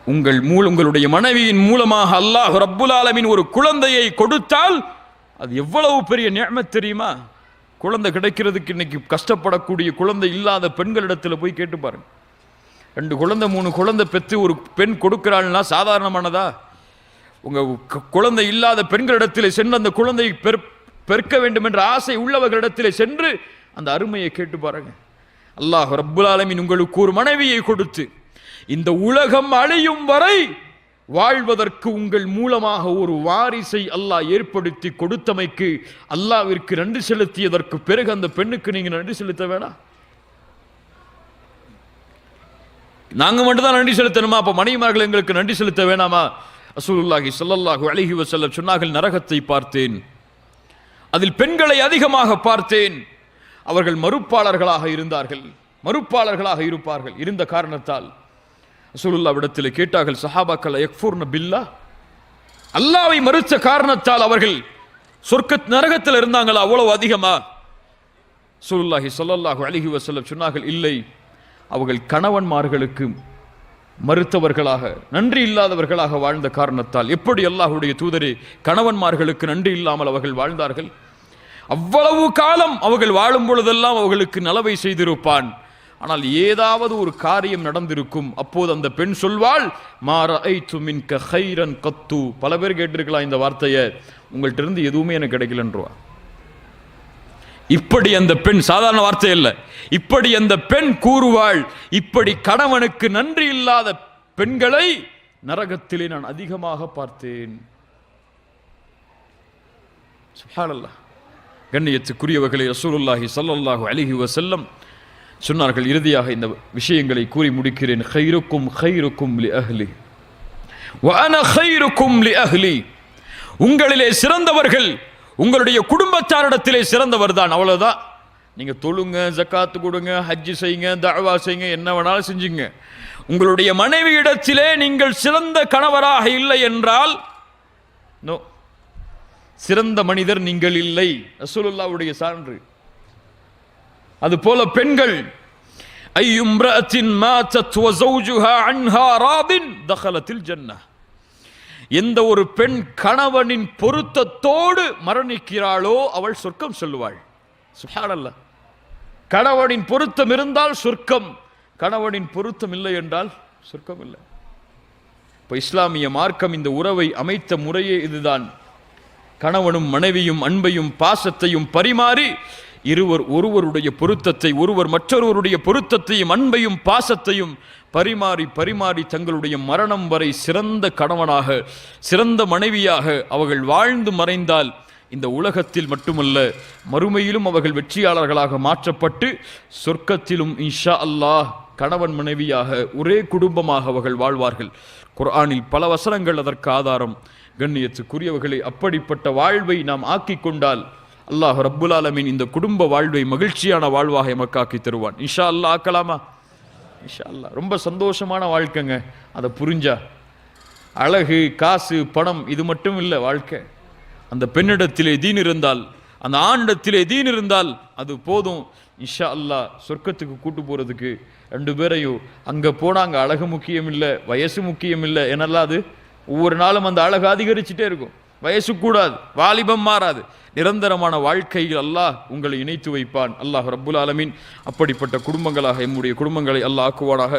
உங்களுடைய மனைவியின் மூலமாக அல்லாஹ் ரப்புல் ஆலமீன் ஒரு குழந்தையை கொடுத்தால் அது எவ்வளவு பெரிய நிஅமத் தெரியுமா? குழந்தை கிடைக்கிறதுக்கு இன்னைக்கு கஷ்டப்படக்கூடிய குழந்தை இல்லாத பெண்களிடத்தில் போய் கேட்டு பாருங்க. 2 குழந்தை 3 குழந்தை பெற்று ஒரு பெண் கொடுக்கிறாள்னா சாதாரணமானதா? உங்க குழந்தை இல்லாத பெண்களிடத்தில் சென்று அந்த குழந்தையை பெருக்க வேண்டும் என்ற ஆசை உள்ளவர்களிடத்தில் சென்று அந்த அருமையை கேட்டு பாருங்க. அல்லாஹ் ரப்புல் ஆலமீன் உங்களுக்கு ஒரு மனைவியை கொடுத்து இந்த உலகம் அழியும் வரை வாழ்வதற்கு உங்கள் மூலமாக ஒரு வாரிசை அல்லாஹ் ஏற்படுத்தி கொடுத்தமைக்கு அல்லாஹ்விற்கு நன்றி செலுத்தியதற்கு பிறகு அந்த பெண்ணுக்கு நீங்க நன்றி செலுத்த வேணாம்? நாங்க மட்டும்தான் நன்றி செலுத்தணுமா? அப்ப மனைவிமார்கள் எங்களுக்கு நன்றி செலுத்த வேணாமா? ரசூலுல்லாஹி ஸல்லல்லாஹு அலைஹி வஸல்லம் சொன்னார்கள், நரகத்தை பார்த்தேன், அதில் பெண்களை அதிகமாக பார்த்தேன். அவர்கள் மறுப்பாளர்களாக இருப்பார்கள். இருந்த காரணத்தால் ரசூலுல்லாஹ்விடத்தில் கேட்டார்கள் சஹாபாக்கள், யக்ஃபுர்ன பில்லாஹ், அல்லாஹ்வை மறுத்த காரணத்தால் அவர்கள் நரகத்தில் இருந்தாங்களா அவ்வளவு அதிகமா? ரசூலுல்லாஹி ஸல்லல்லாஹு அலைஹி வஸல்லம் சொன்னார்கள், இல்லை, அவர்கள் கணவன்மார்களுக்கு மறுத்தவர்களாக, நன்றி இல்லாதவர்களாக வாழ்ந்த காரணத்தால். எப்படி அல்லாஹ்வுடைய தூதரே, கணவன்மார்களுக்கு நன்றி இல்லாமல் அவர்கள் வாழ்ந்தார்கள்? அவ்வளவு காலம் அவர்கள் வாழும் பொழுதெல்லாம் அவர்களுக்கு நலவை செய்திருப்பான். ஆனால் ஏதாவது ஒரு காரியம் நடந்திருக்கும். அப்போது அந்த பெண் சொல்வாள், மா ரஅய்து மின்க கைரன் கத்து. பல பேர் கேட்டிருக்கலாம் இந்த வார்த்தையை, உங்கள்கிட்ட இருந்து எதுவுமே எனக்கு கிடைக்கலன்றவா. இப்படி அந்த பெண், சாதாரண வார்த்தை அல்ல, இப்படி அந்த பெண் கூறுவாள், இப்படி கணவனுக்கு நன்றி இல்லாத பெண்களை நரகத்திலே நான் அதிகமாக பார்த்தேன். சுப்ஹானல்லாஹ். கண்ணியத்துக்குரியவர்களே, ரசூலுல்லாஹி ஸல்லல்லாஹு அலைஹி வஸல்லம் சொன்னார்கள். இறுதியாக இந்த விஷயங்களை கூறி முடிக்கிறேன். கைருக்கும் கைருக்கும் லி அஹ்லி வ அன கைருக்கும் லி அஹ்லி. உங்களிலே சிறந்தவர்கள் உங்களுடைய குடும்பத்தாரிடத்திலே சிறந்தவர் தான், அவ்வளவுதான். நீங்க தொழுங்க, ஜக்காத்து கொடுங்க, ஹஜ்ஜி செய்யுங்க, தஅவா செய்யுங்க, என்ன வேணாலும் செஞ்சுங்க. உங்களுடைய மனைவி இடத்திலே நீங்கள் சிறந்த கணவராக இல்லை என்றால் சிறந்த மனிதர் நீங்கள் இல்லை. ரசூலுல்லாஹ்வுடைய சான்று. அதுபோல பெண்கள் ஐயும்ரஅத்தின் மாத்தத் வ ஸௌஜுஹா அன்ஹா ராதின் தഖலத்தில் ஜன்னah, எந்த ஒரு பெண் கணவனின் பொருத்தத்தோடு மரணிக்கிறாளோ அவள் சொர்க்கம் செல்வாள். சுப்ஹானல்லாஹ். கணவனின் பொருத்தம் இருந்தால் சொர்க்கம், கணவனின் பொருத்தம் இல்லை என்றால் சொர்க்கம் இல்லை. இப்போ இஸ்லாமிய மார்க்கம் இந்த உறவை அமைத்த முறையே இதுதான். கணவனும் மனைவியும் அன்பையும் பாசத்தையும் பரிமாறி இருவர் ஒருவருடைய பொருத்தத்தை, ஒருவர் மற்றொருவருடைய பொருத்தத்தையும் அன்பையும் பாசத்தையும் பரிமாறி பரிமாறி தங்களுடைய மரணம் வரை சிறந்த கணவனாக சிறந்த மனைவியாக அவர்கள் வாழ்ந்து மறைந்தால் இந்த உலகத்தில் மட்டுமல்ல மறுமையிலும் அவர்கள் வெற்றியாளர்களாக மாற்றப்பட்டு சொர்க்கத்திலும் இன்ஷா அல்லாஹ் கணவன் மனைவியாக ஒரே குடும்பமாக அவர்கள் வாழ்வார்கள். குர்ஆனில் பல வசனங்கள் அதற்கு ஆதாரம். கண்ணியத்துக்குரியவர்களை, அப்படிப்பட்ட வாழ்வை நாம் ஆக்கிக் கொண்டால் அல்லாஹ் ரப்புல் ஆலமீன் இந்த குடும்ப வாழ்வை மகிழ்ச்சியான வாழ்வாக எமக்காக்கி தருவான். இன்ஷா அல்லாஹ் ஆக்கலாமா? இன்ஷா அல்லாஹ். ரொம்ப சந்தோஷமான வாழ்க்கைங்க. அதை புரிஞ்சா அழகு, காசு, பணம் இது மட்டும் இல்லை வாழ்க்கை. அந்த பெண்ணிடத்திலே தீன் இருந்தால், அந்த ஆணிடத்திலே தீன் இருந்தால் அது போதும். இன்ஷா அல்லாஹ் சொர்க்கத்துக்கு கூட்டு போகிறதுக்கு ரெண்டு பேரையும் அங்கே போனால் அங்கே அழகு முக்கியம் இல்லை, வயசு முக்கியம் இல்லை. என்னெல்லாம் அது ஒவ்வொரு நாளும் அந்த அழகு அதிகரிச்சுட்டே இருக்கும். வயசு கூடாது, வாலிபம் மாறாது. நிரந்தரமான வாழ்க்கையில் அல்லாஹ் உங்களை இணைத்து வைப்பான். அல்லாஹ் ரப்புல் ஆலமீன் அப்படிப்பட்ட குடும்பங்களாக எம்முடைய குடும்பங்களை அல்லாஹ் ஆக்குவானாக.